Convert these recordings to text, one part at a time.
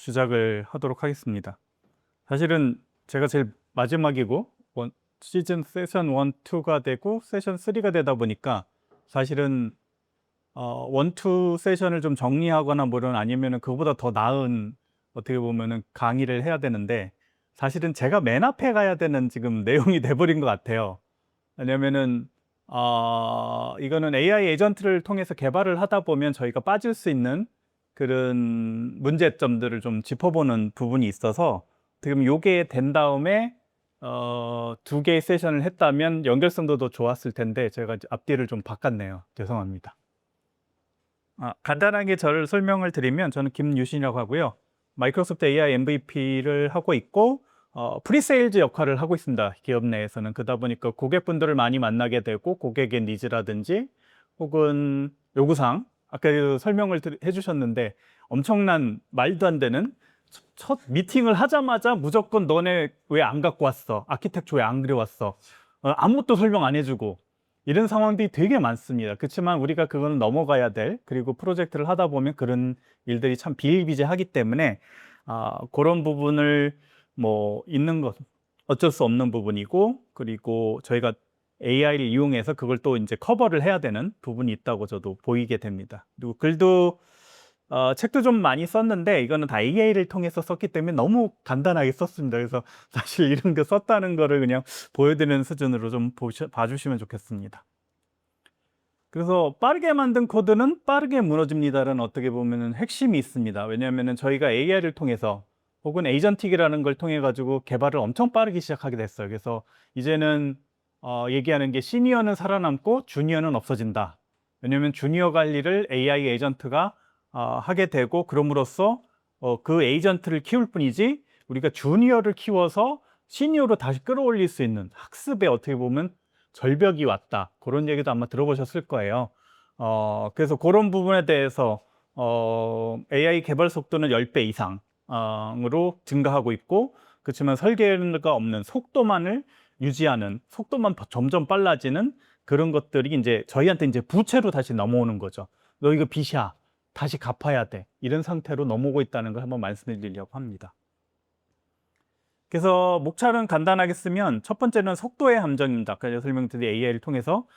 시작을 하도록 하겠습니다. 사실은 제가 제일 마지막이고 시즌 세션 1, 2가 되고 세션 3가 되다 보니까 사실은 1, 2 세션을 좀 정리하거나 뭐는 아니면은 그거보다 더 나은 어떻게 보면은 강의를 해야 되는데 사실은 제가 맨 앞에 가야 되는 지금 내용이 돼버린 것 같아요. 왜냐면은 이거는 AI 에이전트를 통해서 개발을 하다 보면 저희가 빠질 수 있는 그런 문제점들을 좀 짚어보는 부분이 있어서 지금 요게 된 다음에 2개의 세션을 했다면 연결성도 더 좋았을 텐데 제가 이제 앞뒤를 좀 바꿨네요. 죄송합니다. 간단하게 저를 설명을 드리면 저는 김유신이라고 하고요. 마이크로소프트 AI MVP를 하고 있고 프리세일즈 역할을 하고 있습니다. 기업 내에서는. 그러다 보니까 고객분들을 많이 만나게 되고 고객의 니즈라든지 혹은 요구사항 아까 설명을 해주셨는데 엄청난 말도 안 되는 첫 미팅을 하자마자 무조건 너네 왜 안 갖고 왔어? 아키텍처 왜 안 그려왔어? 아무것도 설명 안 해주고 이런 상황들이 되게 많습니다. 그렇지만 우리가 그거는 넘어가야 될, 그리고 프로젝트를 하다 보면 그런 일들이 참 비일비재하기 때문에 그런 부분을 뭐 있는 것 어쩔 수 없는 부분이고, 그리고 저희가 AI를 이용해서 그걸 또 이제 커버를 해야 되는 부분이 있다고 저도 보이게 됩니다. 그리고 글도 책도 좀 많이 썼는데 이거는 다 AI를 통해서 썼기 때문에 너무 간단하게 썼습니다. 그래서 사실 이런 거 썼다는 거를 그냥 보여드리는 수준으로 좀 봐주시면 좋겠습니다. 그래서 빠르게 만든 코드는 빠르게 무너집니다라는 어떻게 보면은 핵심이 있습니다. 왜냐하면은 저희가 AI를 통해서 혹은 에이전틱이라는 걸 통해 가지고 개발을 엄청 빠르게 시작하게 됐어요. 그래서 이제는 얘기하는 게 시니어는 살아남고 주니어는 없어진다. 왜냐하면 주니어 관리를 AI 에이전트가 하게 되고, 그럼으로써 그 에이전트를 키울 뿐이지 우리가 주니어를 키워서 시니어로 다시 끌어올릴 수 있는 학습에 어떻게 보면 절벽이 왔다. 그런 얘기도 아마 들어보셨을 거예요. 그래서 그런 부분에 대해서 AI 개발 속도는 10배 이상으로 증가하고 있고, 그렇지만 설계가 없는 속도만을 유지하는, 속도만 점점 빨라지는 그런 것들이 이제 저희한테 이제 부채로 다시 넘어오는 거죠. 너 이거 빚이야. 다시 갚아야 돼. 이런 상태로 넘어오고 있다는 걸 한번 말씀해 드리려고 합니다. 그래서 목차는 간단하게 쓰면 첫 번째는 속도의 함정입니다. 아까 설명드린 AI를 통해서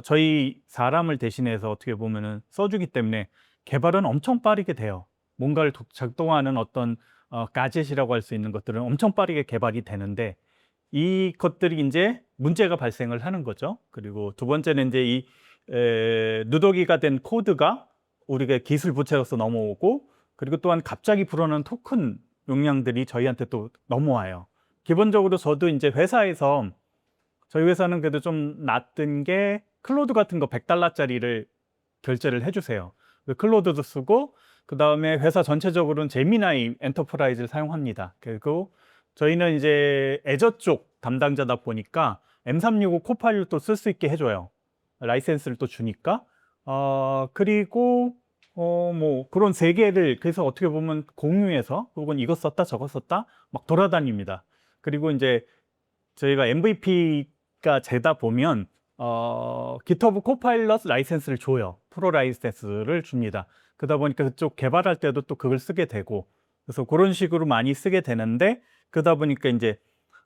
저희 사람을 대신해서 어떻게 보면은 써주기 때문에 개발은 엄청 빠르게 돼요. 뭔가를 작동하는 어떤 가젯이라고 할 수 있는 것들은 엄청 빠르게 개발이 되는데 이 것들이 이제 문제가 발생을 하는 거죠. 그리고 두 번째는 이제 이 누더기가 된 코드가 우리가 기술 부채로서 넘어오고, 그리고 또한 갑자기 불어나는 토큰 용량들이 저희한테 또 넘어와요. 기본적으로 저도 이제 회사에서, 저희 회사는 그래도 좀 낫던 게 클로드 같은 거 $100짜리를 결제를 해주세요. 클로드도 쓰고, 그 다음에 회사 전체적으로는 제미나이 엔터프라이즈를 사용합니다. 그리고 저희는 이제 애저 쪽 담당자다 보니까 M365 코파일럿도 쓸 수 있게 해줘요. 라이센스를 또 주니까. 그리고 뭐 그런 세 개를 그래서 어떻게 보면 공유해서 혹은 이거 썼다 저거 썼다 막 돌아다닙니다. 그리고 이제 저희가 MVP가 되다 보면 GitHub 코파일럿 라이센스를 줘요. 프로 라이센스를 줍니다. 그러다 보니까 그쪽 개발할 때도 또 그걸 쓰게 되고, 그래서 그런 식으로 많이 쓰게 되는데, 그러다 보니까 이제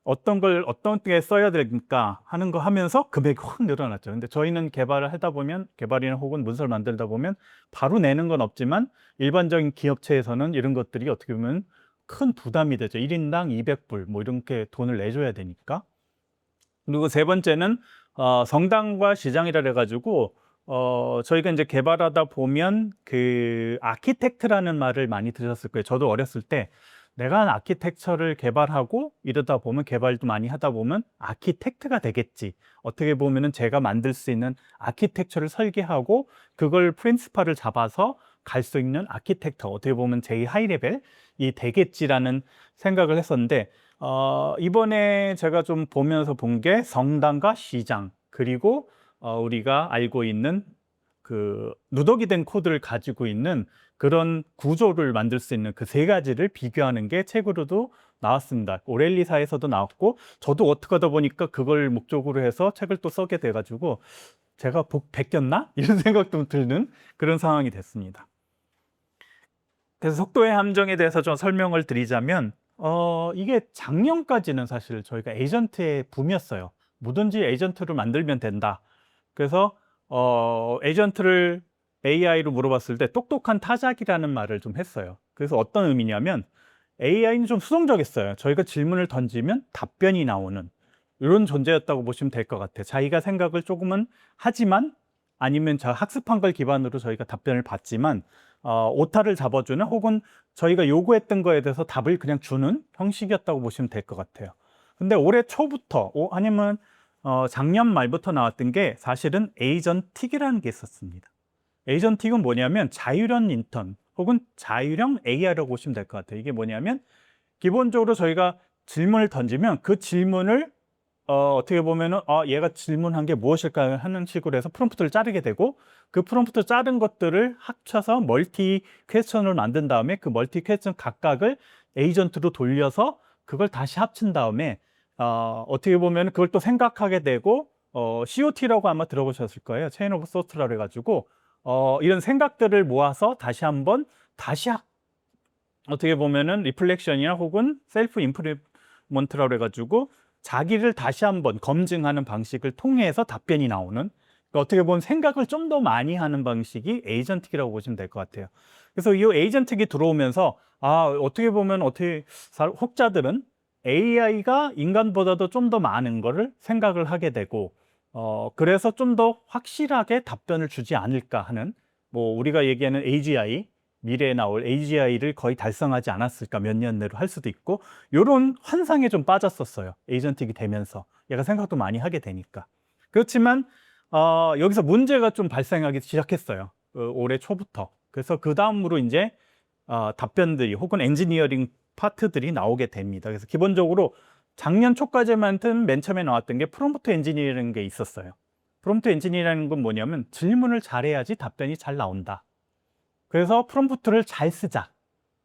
어떤 걸 어떻게 써야 될까 하는 거 하면서 금액이 확 늘어났죠. 근데 저희는 개발을 하다 보면, 개발이나 혹은 문서를 만들다 보면 바로 내는 건 없지만 일반적인 기업체에서는 이런 것들이 어떻게 보면 큰 부담이 되죠. 1인당 200불 뭐 이렇게 돈을 내줘야 되니까. 그리고 세 번째는 성당과 시장이라 해가지고 저희가 이제 개발하다 보면 그 아키텍트라는 말을 많이 들으셨을 거예요. 저도 어렸을 때 내가 아키텍처를 개발하고 이러다 보면, 개발도 많이 하다 보면 아키텍트가 되겠지. 어떻게 보면은 제가 만들 수 있는 아키텍처를 설계하고 그걸 프린시플을 잡아서 갈 수 있는 아키텍터, 어떻게 보면 제일 하이 레벨이 되겠지라는 생각을 했었는데, 이번에 제가 좀 보면서 본 게 성당과 시장, 그리고 우리가 알고 있는 그 누더기 된 코드를 가지고 있는 그런 구조를 만들 수 있는 그 세 가지를 비교하는 게 책으로도 나왔습니다. 오렐리사에서도 나왔고, 저도 어떻게 하다 보니까 그걸 목적으로 해서 책을 또 쓰게 돼가지고 제가 복 베꼈나? 이런 생각도 드는 그런 상황이 됐습니다. 그래서 속도의 함정에 대해서 좀 설명을 드리자면 이게 작년까지는 사실 저희가 에이전트의 붐이었어요. 뭐든지 에이전트로 만들면 된다. 그래서 에이전트를 AI로 물어봤을 때 똑똑한 타작이라는 말을 좀 했어요. 그래서 어떤 의미냐면 AI는 좀 수동적이었어요. 저희가 질문을 던지면 답변이 나오는 이런 존재였다고 보시면 될 것 같아요. 자기가 생각을 조금은 하지만 아니면 저 학습한 걸 기반으로 저희가 답변을 받지만 오타를 잡아주는 혹은 저희가 요구했던 거에 대해서 답을 그냥 주는 형식이었다고 보시면 될 것 같아요. 근데 올해 초부터 아니면 작년 말부터 나왔던 게 사실은 에이전틱이라는 게 있었습니다. 에이전틱은 뭐냐면 자율형 인턴 혹은 자율형 AI라고 보시면 될 것 같아요. 이게 뭐냐면 기본적으로 저희가 질문을 던지면 그 질문을 어떻게 보면은 얘가 질문한 게 무엇일까 하는 식으로 해서 프롬프트를 자르게 되고 그 프롬프트 자른 것들을 합쳐서 멀티 퀘스천을 만든 다음에 그 멀티 퀘스천 각각을 에이전트로 돌려서 그걸 다시 합친 다음에 어떻게 보면 그걸 또 생각하게 되고 COT라고 아마 들어보셨을 거예요. 체인 오브 소스라고 해가지고 이런 생각들을 모아서 다시 한번 어떻게 보면은 리플렉션이나 혹은 셀프 임프리먼트라고 해가지고 자기를 다시 한번 검증하는 방식을 통해서 답변이 나오는, 그러니까 어떻게 보면 생각을 좀 더 많이 하는 방식이 에이전틱이라고 보시면 될 것 같아요. 그래서 이 에이전틱이 들어오면서 어떻게 보면 혹자들은 AI가 인간보다도 좀 더 많은 거를 생각을 하게 되고 그래서 좀 더 확실하게 답변을 주지 않을까 하는, 뭐 우리가 얘기하는 AGI, 미래에 나올 AGI를 거의 달성하지 않았을까, 몇 년 내로 할 수도 있고, 요런 환상에 좀 빠졌었어요. 에이전틱이 되면서 얘가 생각도 많이 하게 되니까. 그렇지만 여기서 문제가 좀 발생하기 시작했어요. 올해 초부터. 그래서 그 다음으로 이제 답변들이 혹은 엔지니어링 파트들이 나오게 됩니다. 그래서 기본적으로 작년 초까지만은 맨 처음에 나왔던 게 프롬프트 엔지니어링 게 있었어요. 프롬프트 엔지니어링은 건 뭐냐면 질문을 잘해야지 답변이 잘 나온다. 그래서 프롬프트를 잘 쓰자.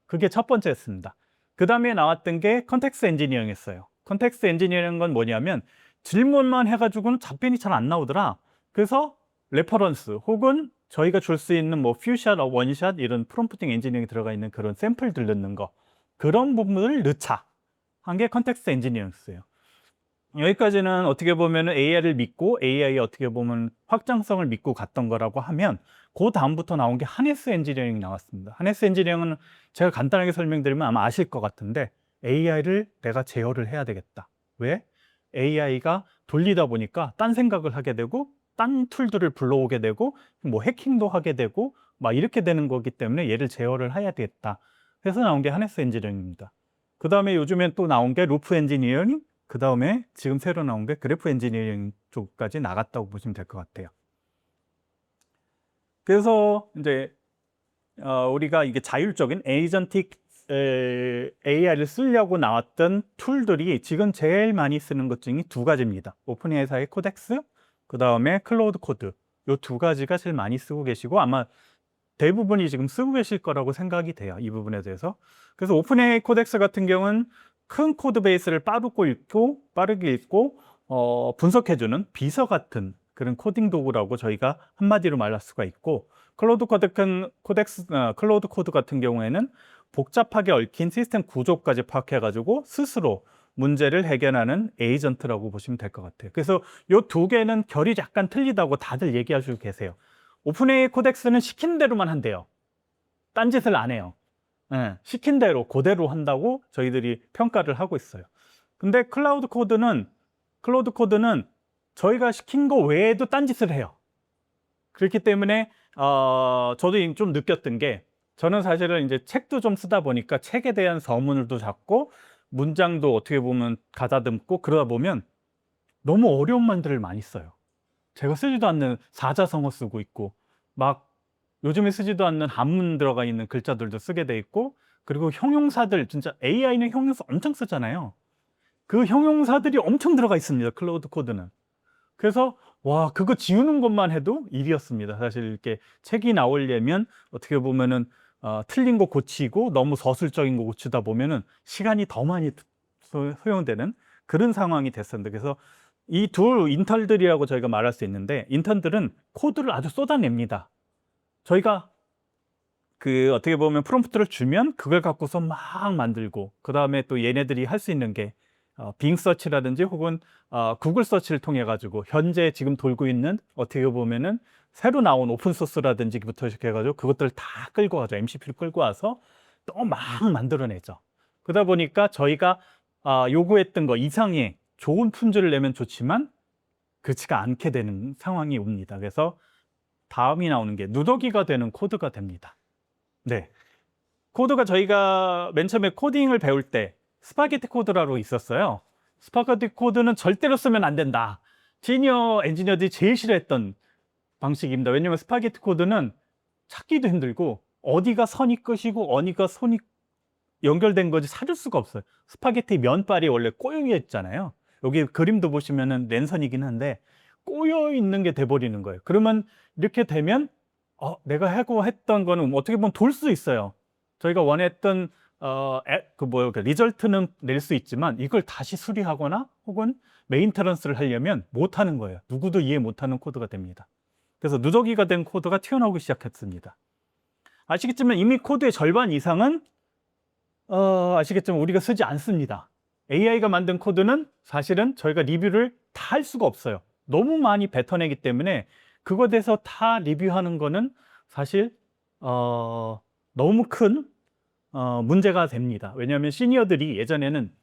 그게 첫 번째였습니다. 그 다음에 나왔던 게 컨텍스트 엔지니어링이었어요. 컨텍스트 엔지니어링은 건 뭐냐면 질문만 해가지고는 답변이 잘 안 나오더라. 그래서 레퍼런스 혹은 저희가 줄 수 있는 뭐 퓨샷, 원샷 이런 프롬프팅 엔지니어링이 들어가 있는 그런 샘플들 넣는 거, 그런 부분을 넣자 한 게 컨텍스트 엔지니어링이었어요. 여기까지는 어떻게 보면 AI를 믿고 AI의 어떻게 보면 확장성을 믿고 갔던 거라고 하면, 그 다음부터 나온 게 하네스 엔지니어링이 나왔습니다. 하네스 엔지니어링은 제가 간단하게 설명드리면 아마 아실 것 같은데, AI를 내가 제어를 해야 되겠다. 왜? AI가 돌리다 보니까 딴 생각을 하게 되고 딴 툴들을 불러오게 되고 뭐 해킹도 하게 되고 막 이렇게 되는 거기 때문에 얘를 제어를 해야 되겠다. 그래서 나온 게 하네스 엔지니어링입니다. 그 다음에 요즘엔 또 나온 게 루프 엔지니어링, 그 다음에 지금 새로 나온 게 그래프 엔지니어링 쪽까지 나갔다고 보시면 될 것 같아요. 그래서 이제 우리가 이게 자율적인 에이전틱 AI를 쓰려고 나왔던 툴들이 지금 제일 많이 쓰는 것 중에 두 가지입니다. 오픈 AI사의 코덱스, 그 다음에 클로우드 코드. 요 두 가지가 제일 많이 쓰고 계시고 아마 대부분이 지금 쓰고 계실 거라고 생각이 돼요. 이 부분에 대해서. 그래서 오픈 AI 코덱스 같은 경우는 큰 코드 베이스를 빠르게 읽고 분석해주는 비서 같은 그런 코딩 도구라고 저희가 한마디로 말할 수가 있고, 클로우드 코드 같은 경우에는 복잡하게 얽힌 시스템 구조까지 파악해가지고 스스로 문제를 해결하는 에이전트라고 보시면 될 것 같아요. 그래서 이 두 개는 결이 약간 틀리다고 다들 얘기하시고 계세요. 오픈 AI 코덱스는 시킨 대로만 한대요. 딴짓을 안 해요. 시킨 대로 그대로 한다고 저희들이 평가를 하고 있어요. 근데 클라우드 코드는 저희가 시킨 거 외에도 딴짓을 해요. 그렇기 때문에 저도 좀 느꼈던 게, 저는 사실은 이제 책도 좀 쓰다 보니까 책에 대한 서문을도 잡고 문장도 어떻게 보면 가다듬고 그러다 보면 너무 어려운 말들을 많이 써요. 제가 쓰지도 않는 사자성어 쓰고 있고, 막 요즘에 쓰지도 않는 한문 들어가 있는 글자들도 쓰게 돼 있고, 그리고 형용사들, 진짜 AI는 형용사 엄청 쓰잖아요. 그 형용사들이 엄청 들어가 있습니다, 클로우드 코드는. 그래서 와, 그거 지우는 것만 해도 일이었습니다. 사실 이렇게 책이 나오려면 어떻게 보면은 틀린 거 고치고 너무 서술적인 거 고치다 보면은 시간이 더 많이 소요되는 그런 상황이 됐었는데, 그래서 이 둘 인턴들이라고 저희가 말할 수 있는데, 인턴들은 코드를 아주 쏟아냅니다. 저희가 그 어떻게 보면 프롬프트를 주면 그걸 갖고서 막 만들고 그다음에 또 얘네들이 할 수 있는 게 빙 서치라든지 혹은 구글 서치를 통해 가지고 현재 지금 돌고 있는 어떻게 보면은 새로 나온 오픈 소스라든지부터 시작해 가지고 그것들을 다 끌고 가죠. MCP를 끌고 와서 또 막 만들어내죠. 그러다 보니까 저희가 요구했던 거 이상의 좋은 품질을 내면 좋지만 그렇지가 않게 되는 상황이 옵니다. 그래서 다음이 나오는 게 누더기가 되는 코드가 됩니다. 네. 코드가 저희가 맨 처음에 코딩을 배울 때 스파게티 코드라고 있었어요. 스파게티 코드는 절대로 쓰면 안 된다. 시니어 엔지니어들이 제일 싫어했던 방식입니다. 왜냐하면 스파게티 코드는 찾기도 힘들고 어디가 선이 끝이고 어디가 손이 연결된 건지 찾을 수가 없어요. 스파게티 면발이 원래 꼬여 있잖아요. 여기 그림도 보시면은 랜선이긴 한데 꼬여 있는 게 돼버리는 거예요. 그러면 이렇게 되면 내가 하고 했던 거는 어떻게 보면 돌 수 있어요. 저희가 원했던 리절트는 낼 수 있지만 이걸 다시 수리하거나 혹은 메인테넌스를 하려면 못 하는 거예요. 누구도 이해 못 하는 코드가 됩니다. 그래서 누더기가 된 코드가 튀어나오기 시작했습니다. 아시겠지만 이미 코드의 절반 이상은 아시겠지만 우리가 쓰지 않습니다. AI가 만든 코드는 사실은 저희가 리뷰를 다 할 수가 없어요. 너무 많이 뱉어내기 때문에 그거에 대해서 다 리뷰하는 거는 사실 너무 큰 문제가 됩니다. 왜냐하면 시니어들이 예전에는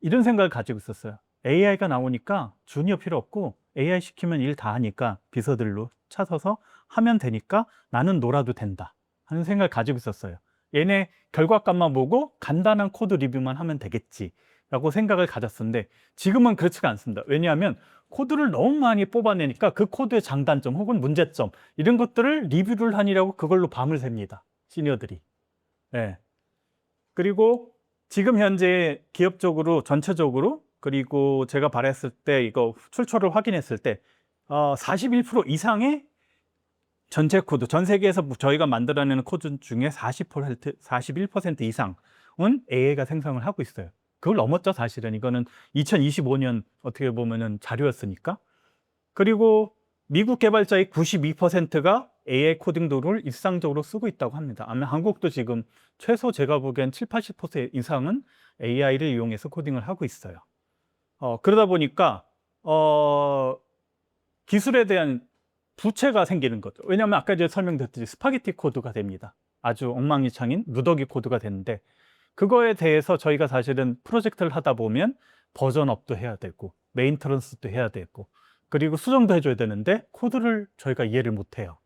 이런 생각을 가지고 있었어요. AI가 나오니까 주니어 필요 없고 AI 시키면 일 다 하니까 비서들로 찾아서 하면 되니까 나는 놀아도 된다 하는 생각을 가지고 있었어요. 얘네 결과값만 보고 간단한 코드 리뷰만 하면 되겠지라고 생각을 가졌었는데 지금은 그렇지가 않습니다. 왜냐하면 코드를 너무 많이 뽑아내니까 그 코드의 장단점 혹은 문제점 이런 것들을 리뷰를 하느라고 그걸로 밤을 샙니다. 시니어들이. 네. 그리고 지금 현재 기업적으로 전체적으로 그리고 제가 발했을 때 이거 출처를 확인했을 때 41% 이상의 전체 코드, 전 세계에서 저희가 만들어내는 코드 중에 41% 이상은 AI가 생성을 하고 있어요. 그걸 넘었죠, 사실은. 이거는 2025년 어떻게 보면은 자료였으니까. 그리고 미국 개발자의 92%가 AI 코딩 도를 일상적으로 쓰고 있다고 합니다. 아마 한국도 지금 최소 제가 보기엔 7, 80% 이상은 AI를 이용해서 코딩을 하고 있어요. 그러다 보니까 기술에 대한 부채가 생기는 거죠. 왜냐하면 아까 제가 설명드렸듯이 스파게티 코드가 됩니다. 아주 엉망진창인 누더기 코드가 되는데 그거에 대해서 저희가 사실은 프로젝트를 하다 보면 버전업도 해야 되고 메인터넌스도 해야 되고 그리고 수정도 해줘야 되는데 코드를 저희가 이해를 못해요.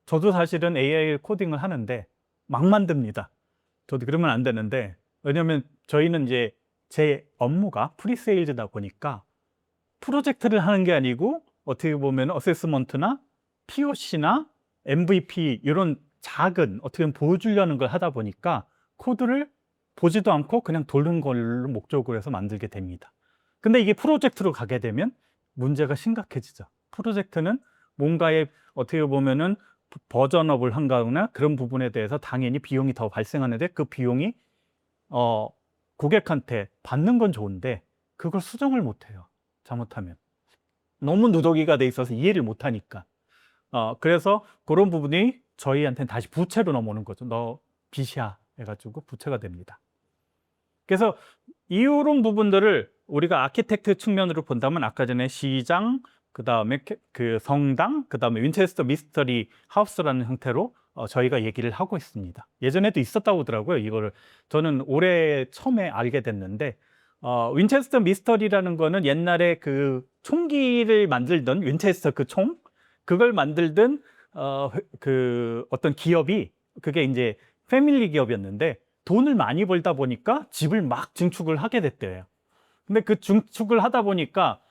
저도 사실은 AI 코딩을 하는데 막 만듭니다. 저도 그러면 안 되는데 왜냐하면 저희는 이제 제 업무가 프리세일즈다 보니까 프로젝트를 하는 게 아니고 어떻게 보면 어세스먼트나 POC나 MVP 이런 작은 어떻게 보면 보여주려는 걸 하다 보니까 코드를 보지도 않고 그냥 돌는 걸로 목적으로 해서 만들게 됩니다. 근데 이게 프로젝트로 가게 되면 문제가 심각해지죠. 프로젝트는 뭔가의 어떻게 보면은 버전업을 한다거나 그런 부분에 대해서 당연히 비용이 더 발생하는데 그 비용이 고객한테 받는 건 좋은데 그걸 수정을 못해요. 잘못하면. 너무 누더기가 돼 있어서 이해를 못하니까. 그래서 그런 부분이 저희한테는 다시 부채로 넘어오는 거죠. 너 빚이야 해가지고 부채가 됩니다. 그래서 이런 부분들을 우리가 아키텍트 측면으로 본다면 아까 전에 시장, 그 다음에 그 성당, 그 다음에 윈체스터 미스터리 하우스라는 형태로 저희가 얘기를 하고 있습니다. 예전에도 있었다고 하더라고요. 이거를 저는 올해 처음에 알게 됐는데 윈체스터 미스터리라는 거는 옛날에 그 총기를 만들던 윈체스터 그 총 그걸 만들던 그 어떤 기업이 그게 이제 패밀리 기업이었는데 돈을 많이 벌다 보니까 집을 막 증축을 하게 됐대요. 근데 그 증축을 하다 보니까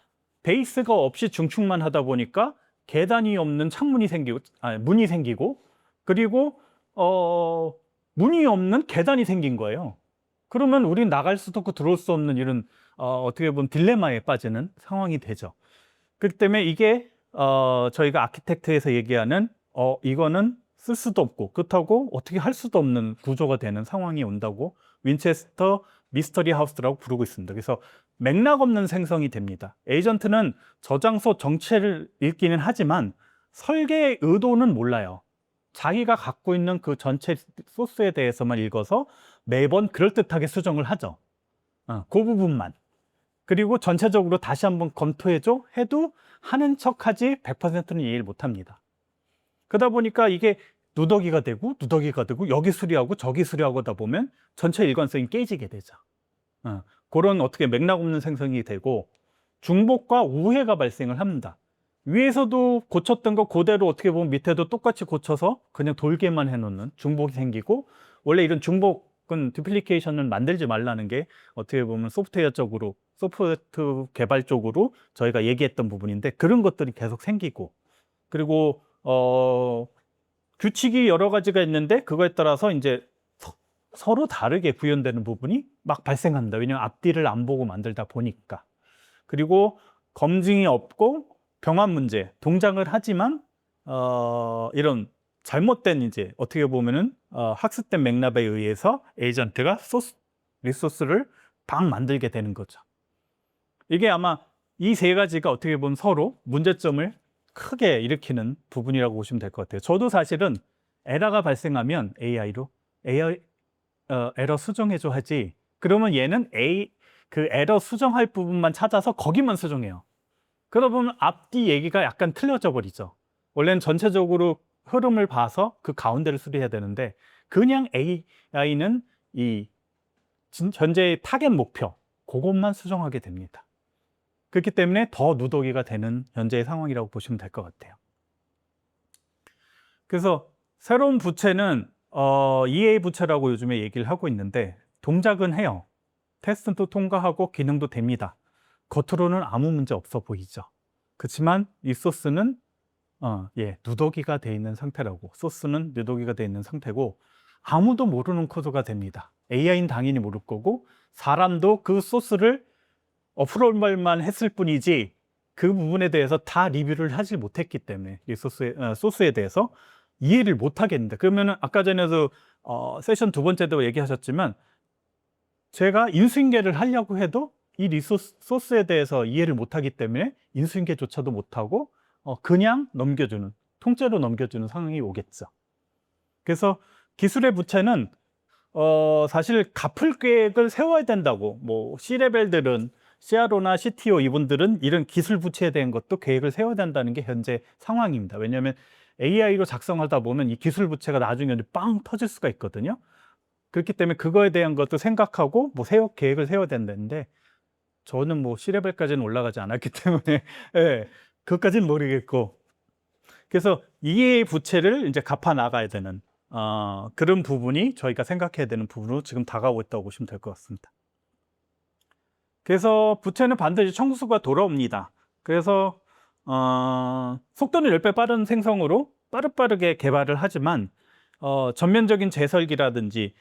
베이스가 없이 증축만 하다 보니까 계단이 없는 창문이 생기고 문이 생기고 그리고 문이 없는 계단이 생긴 거예요. 그러면 우린 나갈 수도 없고 들어올 수 없는 이런 어떻게 보면 딜레마에 빠지는 상황이 되죠. 그렇기 때문에 이게 저희가 아키텍트에서 얘기하는 이거는 쓸 수도 없고 그렇다고 어떻게 할 수도 없는 구조가 되는 상황이 온다고 윈체스터 미스터리 하우스라고 부르고 있습니다. 그래서 맥락 없는 생성이 됩니다. 에이전트는 저장소 정체를 읽기는 하지만 설계의 의도는 몰라요. 자기가 갖고 있는 그 전체 소스에 대해서만 읽어서 매번 그럴듯하게 수정을 하죠. 그 부분만. 그리고 전체적으로 다시 한번 검토해줘 해도 하는 척하지 100%는 이해를 못합니다. 그러다 보니까 이게 누더기가 되고 여기 수리하고 저기 수리하고 하다 보면 전체 일관성이 깨지게 되죠. 그런 어떻게 맥락 없는 생성이 되고 중복과 오해가 발생을 합니다. 위에서도 고쳤던 거 그대로 어떻게 보면 밑에도 똑같이 고쳐서 그냥 돌게만 해놓는 중복이 생기고, 원래 이런 중복은 듀플리케이션을 만들지 말라는 게 어떻게 보면 소프트웨어 개발 쪽으로 저희가 얘기했던 부분인데, 그런 것들이 계속 생기고, 그리고 규칙이 여러 가지가 있는데 그거에 따라서 이제 서로 다르게 구현되는 부분이 막 발생합니다. 왜냐하면 앞뒤를 안 보고 만들다 보니까. 그리고 검증이 없고 병합 문제, 동작을 하지만 이런 잘못된 이제 어떻게 보면은 학습된 맥락에 의해서 에이전트가 리소스를 막 만들게 되는 거죠. 이게 아마 이 세 가지가 어떻게 보면 서로 문제점을 크게 일으키는 부분이라고 보시면 될 것 같아요. 저도 사실은 에러가 발생하면 AI로 에러 수정해줘 하지, 그러면 얘는 그 에러 수정할 부분만 찾아서 거기만 수정해요. 그러다 보면 앞뒤 얘기가 약간 틀려져 버리죠. 원래는 전체적으로 흐름을 봐서 그 가운데를 수리해야 되는데, 그냥 AI는 이 현재의 타겟 목표 그것만 수정하게 됩니다. 그렇기 때문에 더 누더기가 되는 현재의 상황이라고 보시면 될 것 같아요. 그래서 새로운 부채는 EA 부채라고 요즘에 얘기를 하고 있는데, 동작은 해요. 테스트도 통과하고 기능도 됩니다. 겉으로는 아무 문제 없어 보이죠. 그렇지만 이 소스는 누더기가 돼 있는 상태라고, 소스는 누더기가 돼 있는 상태고 아무도 모르는 코드가 됩니다. AI는 당연히 모를 거고, 사람도 그 소스를 어프로얼만 했을 뿐이지 그 부분에 대해서 다 리뷰를 하지 못했기 때문에 이 소스에 대해서 이해를 못 하겠는데, 그러면은 아까 전에도 세션 두 번째 때도 얘기하셨지만, 제가 인수인계를 하려고 해도 이 소스에 대해서 이해를 못하기 때문에 인수인계조차도 못하고 그냥 넘겨주는, 통째로 넘겨주는 상황이 오겠죠. 그래서 기술의 부채는 사실 갚을 계획을 세워야 된다고, 뭐 C레벨들은, CRO나 CTO 이분들은 이런 기술 부채에 대한 것도 계획을 세워야 된다는 게 현재 상황입니다. 왜냐하면 AI로 작성하다 보면 이 기술 부채가 나중에 빵 터질 수가 있거든요. 그렇기 때문에 그거에 대한 것도 생각하고 뭐 계획을 세워야 된다는데, 저는 뭐 C레벨까지는 올라가지 않았기 때문에 그것까지는 모르겠고, 그래서 이 부채를 이제 갚아 나가야 되는 그런 부분이 저희가 생각해야 되는 부분으로 지금 다가오고 있다고 보시면 될 것 같습니다. 그래서 부채는 반드시 청구수가 돌아옵니다. 그래서 속도는 10배 빠른 생성으로 빠르게 개발을 하지만 전면적인 재설계라든지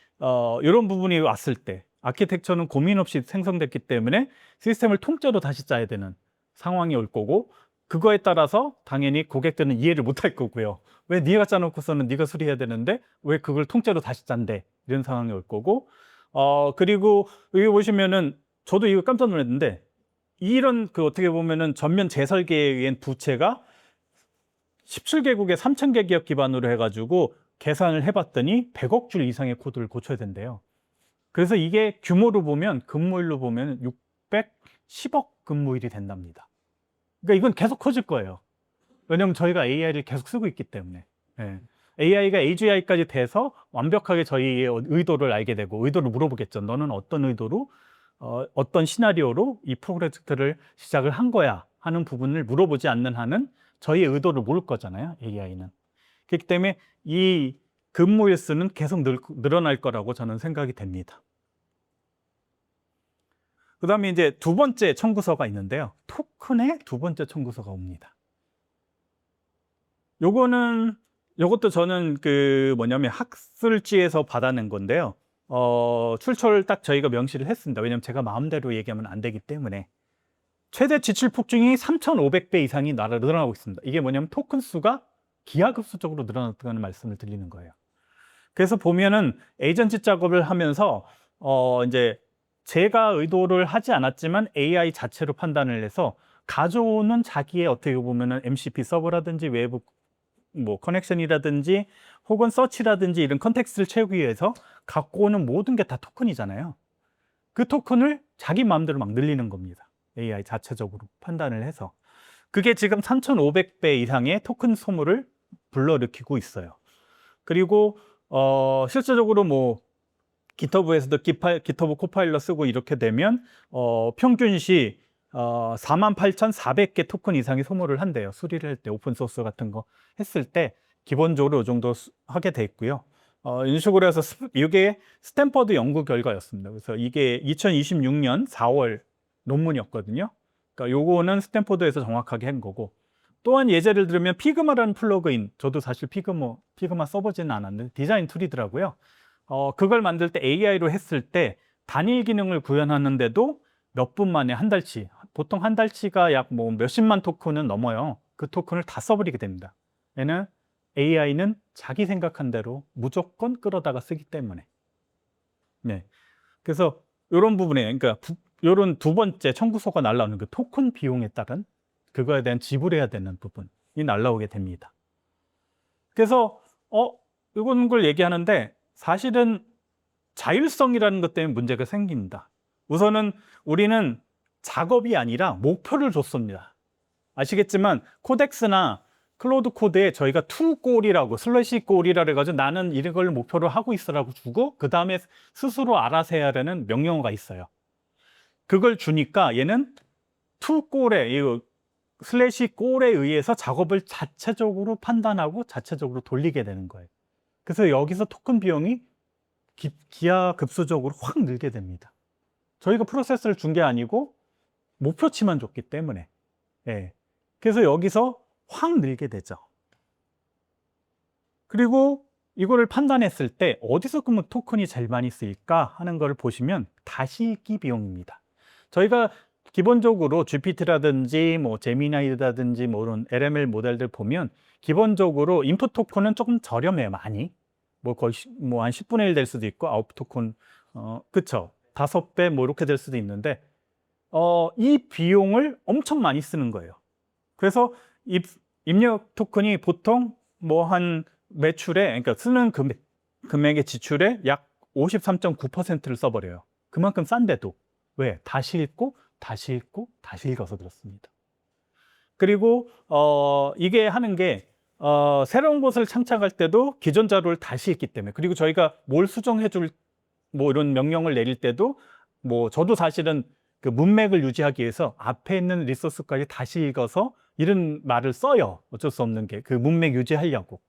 이런 부분이 왔을 때 아키텍처는 고민 없이 생성됐기 때문에 시스템을 통째로 다시 짜야 되는 상황이 올 거고, 그거에 따라서 당연히 고객들은 이해를 못 할 거고요. 왜 네가 짜놓고서는 네가 수리해야 되는데 왜 그걸 통째로 다시 짠대, 이런 상황이 올 거고, 그리고 여기 보시면은 저도 이거 깜짝 놀랐는데, 이런 그 어떻게 보면은 전면 재설계에 의한 부채가 17개국의 3,000개 기업 기반으로 해가지고 계산을 해봤더니 100억 줄 이상의 코드를 고쳐야 된대요. 그래서 이게 규모로 보면, 근무일로 보면 610억 근무일이 된답니다. 그러니까 이건 계속 커질 거예요. 왜냐하면 저희가 AI를 계속 쓰고 있기 때문에. AI가 AGI까지 돼서 완벽하게 저희의 의도를 알게 되고, 의도를 물어보겠죠. 너는 어떤 의도로, 어떤 시나리오로 이 프로젝트를 시작을 한 거야 하는 부분을 물어보지 않는 한은 저희의 의도를 모를 거잖아요, AI는. 그렇기 때문에 이 근무일 수는 계속 늘어날 거라고 저는 생각이 됩니다. 그 다음에 이제 두 번째 청구서가 있는데요. 토큰의 두 번째 청구서가 옵니다. 요것도 저는 학술지에서 받아낸 건데요. 출처를 딱 저희가 명시를 했습니다. 왜냐하면 제가 마음대로 얘기하면 안 되기 때문에. 최대 지출 폭증이 3,500배 이상이 늘어나고 있습니다. 이게 뭐냐면 토큰 수가 기하급수적으로 늘어났다는 말씀을 드리는 거예요. 그래서 보면은 에이전트 작업을 하면서 이제 제가 의도를 하지 않았지만 AI 자체로 판단을 해서 가져오는 자기의 어떻게 보면은 MCP 서버라든지 외부 뭐 커넥션이라든지 혹은 서치라든지 이런 컨텍스트를 채우기 위해서 갖고 오는 모든 게 다 토큰이잖아요. 그 토큰을 자기 마음대로 막 늘리는 겁니다. AI 자체적으로 판단을 해서. 그게 지금 3,500배 이상의 토큰 소모를 불러일으키고 있어요. 그리고 실제적으로 뭐 기터브에서도 기터브 코파일럿 쓰고 이렇게 되면 평균시 48,400개 토큰 이상의 소모를 한대요. 수리를 할 때 오픈 소스 같은 거 했을 때 기본적으로 이 정도 하게 돼 있고요. 이런 식으로 해서 이게 스탠퍼드 연구 결과였습니다. 그래서 이게 2026년 4월 논문이었거든요. 그러니까 요거는 스탠퍼드에서 정확하게 한 거고, 또한 예제를 들으면 피그마라는 플러그인, 저도 사실 피그마 써보지는 않았는데 디자인 툴이더라고요. 그걸 만들 때 AI로 했을 때 단일 기능을 구현하는데도 몇 분 만에 한 달치, 보통 한 달치가 약 뭐 몇십만 토큰은 넘어요. 그 토큰을 다 써버리게 됩니다. 얘는 AI는 자기 생각한 대로 무조건 끌어다가 쓰기 때문에. 네. 그래서 이런 부분에, 그러니까 이런 두 번째 청구서가 날라오는 그 토큰 비용에 따른 그거에 대한 지불해야 되는 부분이 날라오게 됩니다. 그래서 이런 걸 얘기하는데 사실은 자율성이라는 것 때문에 문제가 생깁니다. 우선은 우리는 작업이 아니라 목표를 줬습니다. 아시겠지만 코덱스나 클로드 코드에 저희가 투골이라고 슬래시 골이라 해가지고 나는 이걸 목표로 하고 있어라고 주고 그 다음에 스스로 알아서 해야 되는 명령어가 있어요. 그걸 주니까 얘는 투골에 슬래시 골에 의해서 작업을 자체적으로 판단하고 자체적으로 돌리게 되는 거예요. 그래서 여기서 토큰 비용이 기하급수적으로 확 늘게 됩니다. 저희가 프로세스를 준 게 아니고 목표치만 줬기 때문에. 예. 그래서 여기서 확 늘게 되죠. 그리고 이거를 판단했을 때 어디서 그러면 토큰이 제일 많이 쓰일까 하는 걸 보시면 다시 읽기 비용입니다. 저희가 기본적으로 GPT라든지 뭐 제미나이라든지 뭐 이런 LML 모델들 보면 기본적으로 인풋 토큰은 조금 저렴해요, 많이. 뭐 거의 뭐 한 10분의 1 될 수도 있고 아웃풋 토큰 그쵸, 5배 뭐 이렇게 될 수도 있는데 이 비용을 엄청 많이 쓰는 거예요. 그래서 입력 토큰이 보통 뭐 한 매출에, 그러니까 쓰는 금액의 지출의 약 53.9%를 써버려요. 그만큼 싼데도. 왜? 다시 읽고 다시 읽고 다시 읽어서 그렇습니다. 그리고 이게 하는 게 새로운 것을 창작할 때도 기존 자료를 다시 읽기 때문에, 그리고 저희가 뭘 수정해 줄 뭐 이런 명령을 내릴 때도 뭐 저도 사실은 그 문맥을 유지하기 위해서 앞에 있는 리소스까지 다시 읽어서 이런 말을 써요. 어쩔 수 없는 게 그 문맥 유지하려고.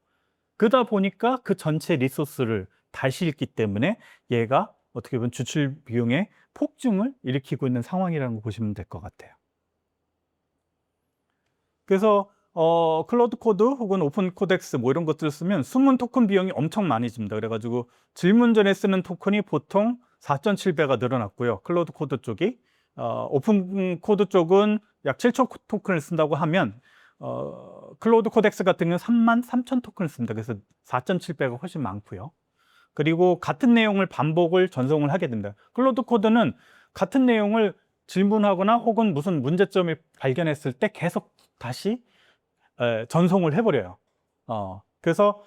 그러다 보니까 그 전체 리소스를 다시 읽기 때문에 얘가 어떻게 보면 주출 비용의 폭증을 일으키고 있는 상황이라는 거 보시면 될 것 같아요. 그래서 클로드 코드 혹은 오픈 코덱스 뭐 이런 것들을 쓰면 숨은 토큰 비용이 엄청 많이 듭니다. 그래가지고 질문 전에 쓰는 토큰이 보통 4.7배가 늘어났고요. 클로드 코드 쪽이 오픈 코드 쪽은 약 7천 토큰을 쓴다고 하면 클로드 코덱스 같은 경우는 33,000 토큰을 씁니다. 그래서 4.7배가 훨씬 많고요. 그리고 같은 내용을 반복을 전송을 하게 됩니다. 클로드 코드는 같은 내용을 질문하거나 혹은 무슨 문제점을 발견했을 때 계속 다시 전송을 해버려요. 그래서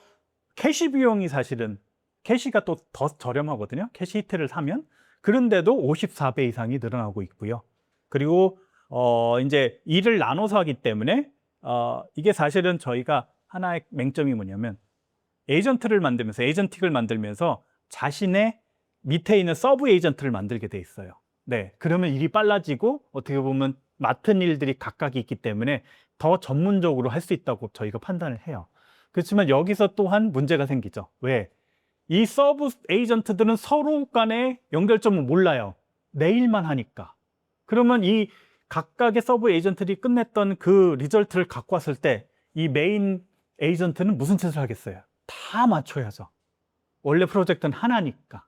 캐시 비용이 사실은 캐시가 또 더 저렴하거든요. 캐시 히트를 사면. 그런데도 54배 이상이 늘어나고 있고요. 그리고 이제 일을 나눠서 하기 때문에 이게 사실은 저희가 하나의 맹점이 뭐냐면 에이전트를 만들면서 에이전틱을 만들면서 자신의 밑에 있는 서브 에이전트를 만들게 돼 있어요. 네, 그러면 일이 빨라지고 어떻게 보면 맡은 일들이 각각 있기 때문에 더 전문적으로 할 수 있다고 저희가 판단을 해요. 그렇지만 여기서 또한 문제가 생기죠. 왜? 이 서브 에이전트들은 서로 간의 연결점을 몰라요. 내 일만 하니까. 그러면 이 각각의 서브 에이전트들이 끝냈던 그 리절트를 갖고 왔을 때 이 메인 에이전트는 무슨 짓을 하겠어요? 다 맞춰야죠. 원래 프로젝트는 하나니까.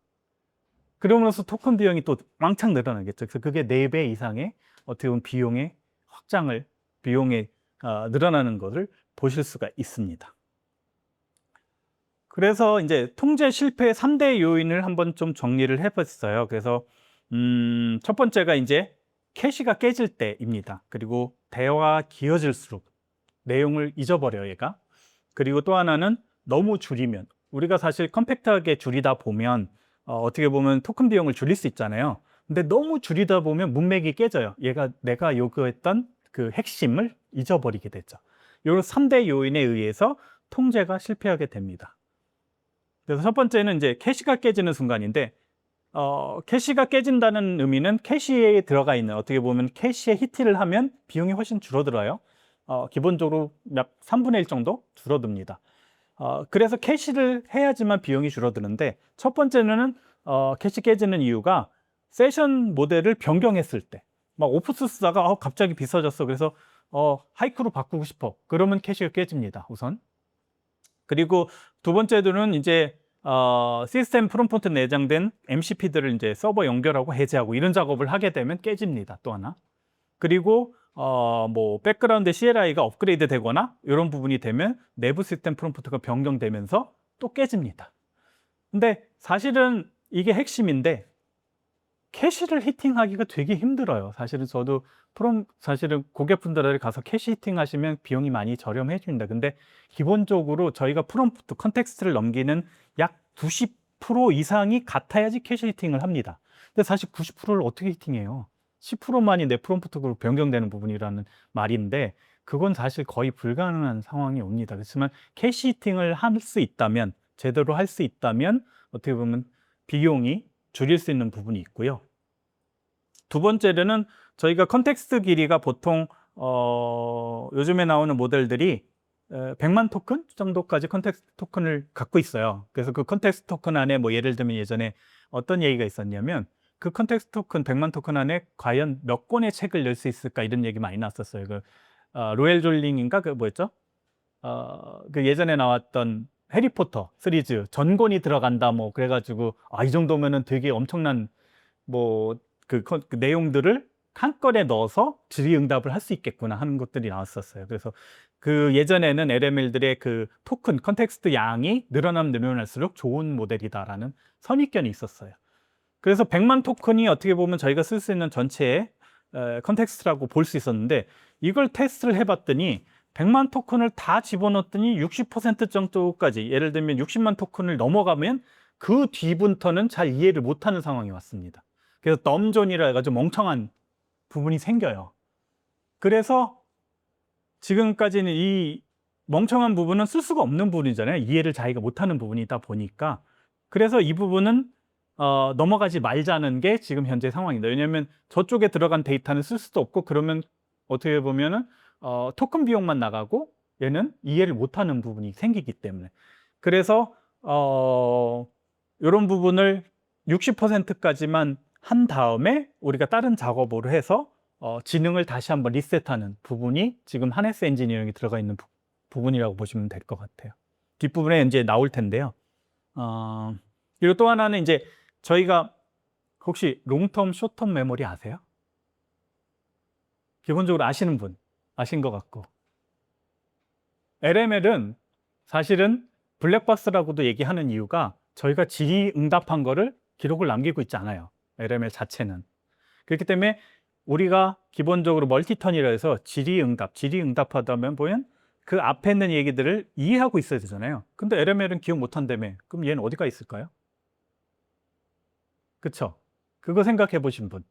그러면서 토큰 비용이 또 왕창 늘어나겠죠. 그래서 그게 4배 이상의 어떻게 보면 비용이 늘어나는 것을 보실 수가 있습니다. 그래서 이제 통제 실패의 3대 요인을 한번 좀 정리를 해봤어요. 그래서 첫 번째가 이제 캐시가 깨질 때입니다. 그리고 대화가 길어질수록 내용을 잊어버려요, 얘가. 그리고 또 하나는 너무 줄이면, 우리가 사실 컴팩트하게 줄이다 보면 어떻게 보면 토큰 비용을 줄일 수 있잖아요. 근데 너무 줄이다 보면 문맥이 깨져요. 내가 요구했던 그 핵심을 잊어버리게 되죠. 요 3대 요인에 의해서 통제가 실패하게 됩니다. 그래서 첫 번째는 이제 캐시가 깨지는 순간인데, 캐시가 깨진다는 의미는 캐시에 들어가 있는, 어떻게 보면 캐시에 히트를 하면 비용이 훨씬 줄어들어요. 기본적으로 약 3분의 1 정도 줄어듭니다. 그래서 캐시를 해야지만 비용이 줄어드는데, 첫 번째는 캐시 깨지는 이유가 세션 모델을 변경했을 때, 막 오프스 쓰다가 갑자기 비싸졌어. 그래서 하이크로 바꾸고 싶어. 그러면 캐시가 깨집니다, 우선. 그리고 두 번째로는 이제 시스템 프롬프트 내장된 MCP들을 이제 서버 연결하고 해제하고 이런 작업을 하게 되면 깨집니다, 또 하나. 그리고 뭐 백그라운드 CLI가 업그레이드 되거나 이런 부분이 되면 내부 시스템 프롬프트가 변경되면서 또 깨집니다. 근데 사실은 이게 핵심인데, 캐시를 히팅하기가 되게 힘들어요. 사실은 저도 사실은 고객분들한테 가서 캐시 히팅 하시면 비용이 많이 저렴해 줍니다. 근데 기본적으로 저희가 프롬프트 컨텍스트를 넘기는 약 90% 이상이 같아야지 캐시 히팅을 합니다. 근데 사실 90%를 어떻게 히팅해요? 10%만이 내 프롬프트로 변경되는 부분이라는 말인데, 그건 사실 거의 불가능한 상황이 옵니다. 그렇지만 캐시 히팅을 할 수 있다면, 제대로 할 수 있다면 어떻게 보면 비용이 줄일 수 있는 부분이 있고요. 두 번째로는 저희가 컨텍스트 길이가 보통 요즘에 나오는 모델들이 100만 토큰 정도까지 컨텍스트 토큰을 갖고 있어요. 그래서 그 컨텍스트 토큰 안에 뭐 예를 들면 예전에 어떤 얘기가 있었냐면, 그 컨텍스트 토큰 100만 토큰 안에 과연 몇 권의 책을 넣을 수 있을까, 이런 얘기 많이 났었어요. 로엘 졸링인가 그 뭐였죠? 그 예전에 나왔던 해리포터 시리즈 전권이 들어간다 뭐 그래가지고 이 정도면은 되게 엄청난 뭐 그 내용들을 한 건에 넣어서 질의응답을 할 수 있겠구나 하는 것들이 나왔었어요. 그래서 그 예전에는 LML들의 그 토큰 컨텍스트 양이 늘어나면 늘어날수록 좋은 모델이다라는 선입견이 있었어요. 그래서 100만 토큰이 어떻게 보면 저희가 쓸 수 있는 전체의 컨텍스트라고 볼 수 있었는데, 이걸 테스트를 해봤더니 100만 토큰을 다 집어넣었더니 60% 정도까지, 예를 들면 60만 토큰을 넘어가면 그 뒤부터는 잘 이해를 못하는 상황이 왔습니다. 그래서 덤존이라 해가지고 멍청한 부분이 생겨요. 그래서 지금까지는 이 멍청한 부분은 쓸 수가 없는 부분이잖아요. 이해를 자기가 못하는 부분이다 보니까. 그래서 이 부분은 넘어가지 말자는 게 지금 현재 상황입니다. 왜냐하면 저쪽에 들어간 데이터는 쓸 수도 없고, 그러면 어떻게 보면은 토큰 비용만 나가고 얘는 이해를 못하는 부분이 생기기 때문에. 그래서 이런 부분을 60%까지만 한 다음에 우리가 다른 작업으로 해서 지능을 다시 한번 리셋하는 부분이 지금 하네스 엔지니어링이 들어가 있는 부분이라고 보시면 될 것 같아요. 뒷부분에 이제 나올 텐데요. 그리고 또 하나는 이제 저희가 혹시 롱텀, 숏텀 메모리 아세요? 기본적으로 아시는 분, 아신 것 같고. LML은 사실은 블랙박스라고도 얘기하는 이유가 저희가 질의응답한 거를 기록을 남기고 있지 않아요. LML 자체는. 그렇기 때문에 우리가 기본적으로 멀티턴이라 해서 질의응답하다면 보면 그 앞에 있는 얘기들을 이해하고 있어야 되잖아요. 근데 LML은 기억 못한다며. 그럼 얘는 어디가 있을까요? 그쵸? 그거 생각해 보신 분.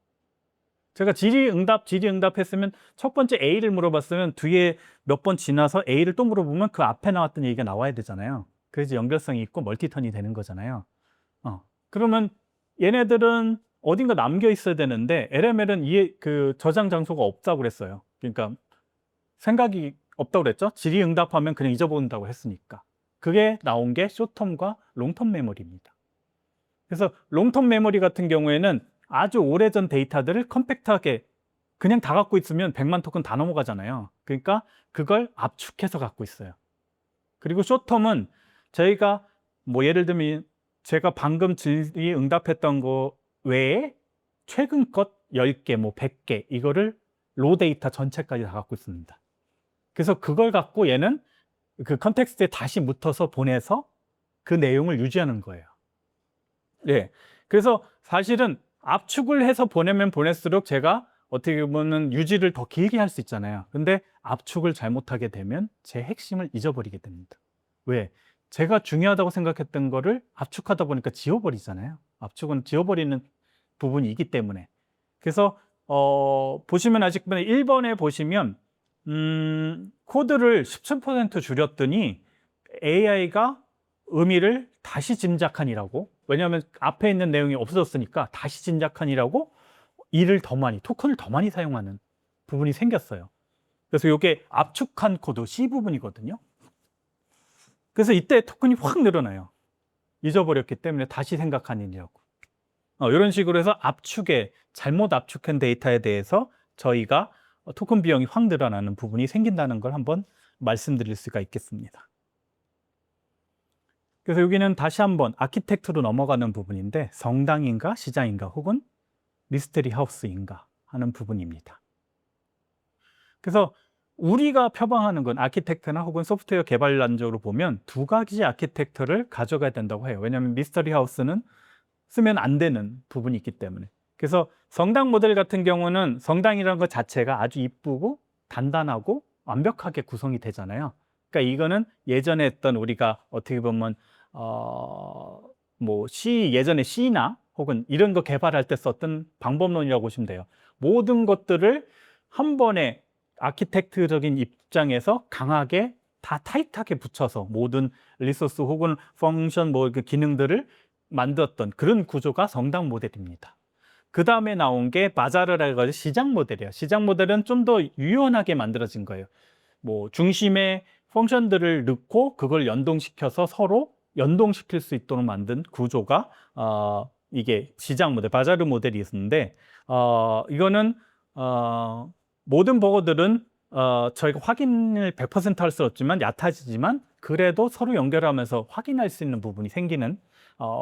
제가 질의응답 했으면 첫 번째 A를 물어봤으면 뒤에 몇 번 지나서 A를 또 물어보면 그 앞에 나왔던 얘기가 나와야 되잖아요. 그래서 연결성이 있고 멀티턴이 되는 거잖아요. 그러면 얘네들은 어딘가 남겨 있어야 되는데, LML은 그 저장 장소가 없다고 그랬어요. 그러니까 생각이 없다고 그랬죠. 질의응답하면 그냥 잊어버린다고 했으니까. 그게 나온 게 숏텀과 롱텀 메모리입니다. 그래서 롱텀 메모리 같은 경우에는 아주 오래전 데이터들을 컴팩트하게 그냥 다 갖고 있으면 100만 토큰 다 넘어가잖아요. 그러니까 그걸 압축해서 갖고 있어요. 그리고 숏텀은 저희가 뭐 예를 들면 제가 방금 질의응답했던 거 외에 최근 것 10개, 뭐 100개 이거를 로 데이터 전체까지 다 갖고 있습니다. 그래서 그걸 갖고 얘는 그 컨텍스트에 다시 묻어서 보내서 그 내용을 유지하는 거예요. 네. 그래서 사실은 압축을 해서 보내면 보낼수록 제가 어떻게 보면 유지를 더 길게 할 수 있잖아요. 근데 압축을 잘못하게 되면 제 핵심을 잊어버리게 됩니다. 왜? 제가 중요하다고 생각했던 거를 압축하다 보니까 지워버리잖아요. 압축은 지워버리는 부분이기 때문에. 그래서 보시면 아직 1번에 보시면 코드를 17% 줄였더니 AI가 의미를 다시 짐작하니라고, 왜냐하면 앞에 있는 내용이 없어졌으니까 다시 짐작하니라고 일을 더 많이, 토큰을 더 많이 사용하는 부분이 생겼어요. 그래서 이게 압축한 코드 C 부분이거든요. 그래서 이때 토큰이 확 늘어나요. 잊어버렸기 때문에 다시 생각하니라고. 이런 식으로 해서 압축에, 잘못 압축한 데이터에 대해서 저희가 토큰 비용이 확 늘어나는 부분이 생긴다는 걸 한번 말씀드릴 수가 있겠습니다. 그래서 여기는 다시 한번 아키텍트로 넘어가는 부분인데, 성당인가 시장인가 혹은 미스테리 하우스인가 하는 부분입니다. 그래서 우리가 표방하는 건 아키텍트나 혹은 소프트웨어 개발란적으로 보면 두 가지 아키텍트를 가져가야 된다고 해요. 왜냐하면 미스터리 하우스는 쓰면 안 되는 부분이 있기 때문에. 그래서 성당 모델 같은 경우는 성당이라는 것 자체가 아주 이쁘고 단단하고 완벽하게 구성이 되잖아요. 그러니까 이거는 예전에 했던, 우리가 어떻게 보면 예전에 C나 혹은 이런 거 개발할 때 썼던 방법론이라고 보시면 돼요. 모든 것들을 한 번에 아키텍트적인 입장에서 강하게 다 타이트하게 붙여서 모든 리소스 혹은 펑션 그 기능들을 만들었던 그런 구조가 성당 모델입니다. 그 다음에 나온 게 바자르라 해가지고 시장 모델이에요. 시장 모델은 좀 더 유연하게 만들어진 거예요. 중심에 펑션들을 넣고 그걸 연동시켜서 서로 연동시킬 수 있도록 만든 구조가 이게 시장 모델, 바자르 모델이 있었는데, 이거는 모든 버거들은 저희가 확인을 100% 할 수 없지만 얕아지지만 그래도 서로 연결하면서 확인할 수 있는 부분이 생기는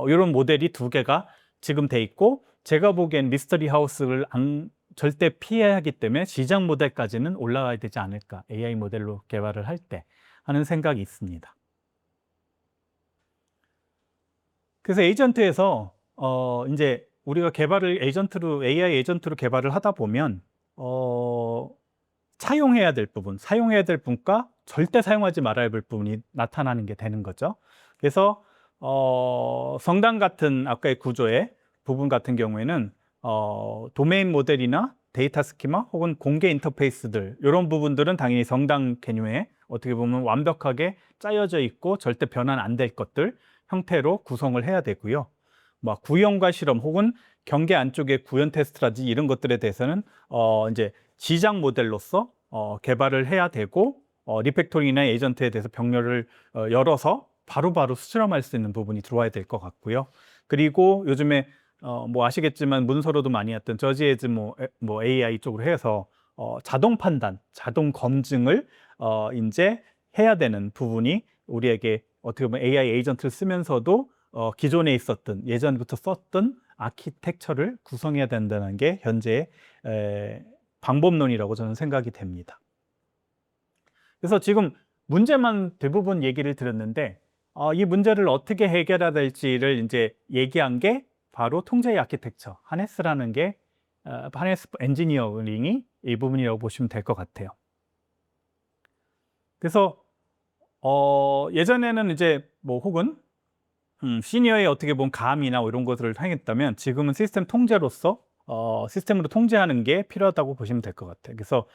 이런 모델이 두 개가 지금 돼 있고, 제가 보기엔 미스터리 하우스를 절대 피해야 하기 때문에 시장 모델까지는 올라가야 되지 않을까, AI 모델로 개발을 할 때 하는 생각이 있습니다. 그래서 에이전트에서 이제 우리가 에이전트로, AI 에이전트로 개발을 하다 보면 사용해야 될 부분과 절대 사용하지 말아야 할 부분이 나타나는 게 되는 거죠. 그래서 성당 같은 아까의 구조의 부분 같은 경우에는 도메인 모델이나 데이터 스키마 혹은 공개 인터페이스들, 이런 부분들은 당연히 성당 개념에 어떻게 보면 완벽하게 짜여져 있고 절대 변환 안 될 것들 형태로 구성을 해야 되고요. 구현과 실험 혹은 경계 안쪽의 구현 테스트라든지 이런 것들에 대해서는 이제 시장 모델로서 개발을 해야 되고, 리팩토링이나 에이전트에 대해서 병렬을 열어서 바로바로 수렴할 수 있는 부분이 들어와야 될 것 같고요. 그리고 요즘에 아시겠지만 문서로도 많이 했던 저지에즈 AI 쪽으로 해서 자동 판단, 자동 검증을 이제 해야 되는 부분이 우리에게 어떻게 보면 AI 에이전트를 쓰면서도 기존에 있었던, 예전부터 썼던 아키텍처를 구성해야 된다는 게 현재의 방법론이라고 저는 생각이 됩니다. 그래서 지금 문제만 대부분 얘기를 드렸는데, 이 문제를 어떻게 해결해야 될지를 이제 얘기한 게 바로 통제의 아키텍처, 하네스라는 게, 하네스 엔지니어링이 이 부분이라고 보시면 될 것 같아요. 그래서 예전에는 이제 혹은 시니어의 어떻게 보면 감이나 이런 것들을 행했다면, 지금은 시스템 통제로서 시스템으로 통제하는 게 필요하다고 보시면 될 것 같아요. 그래서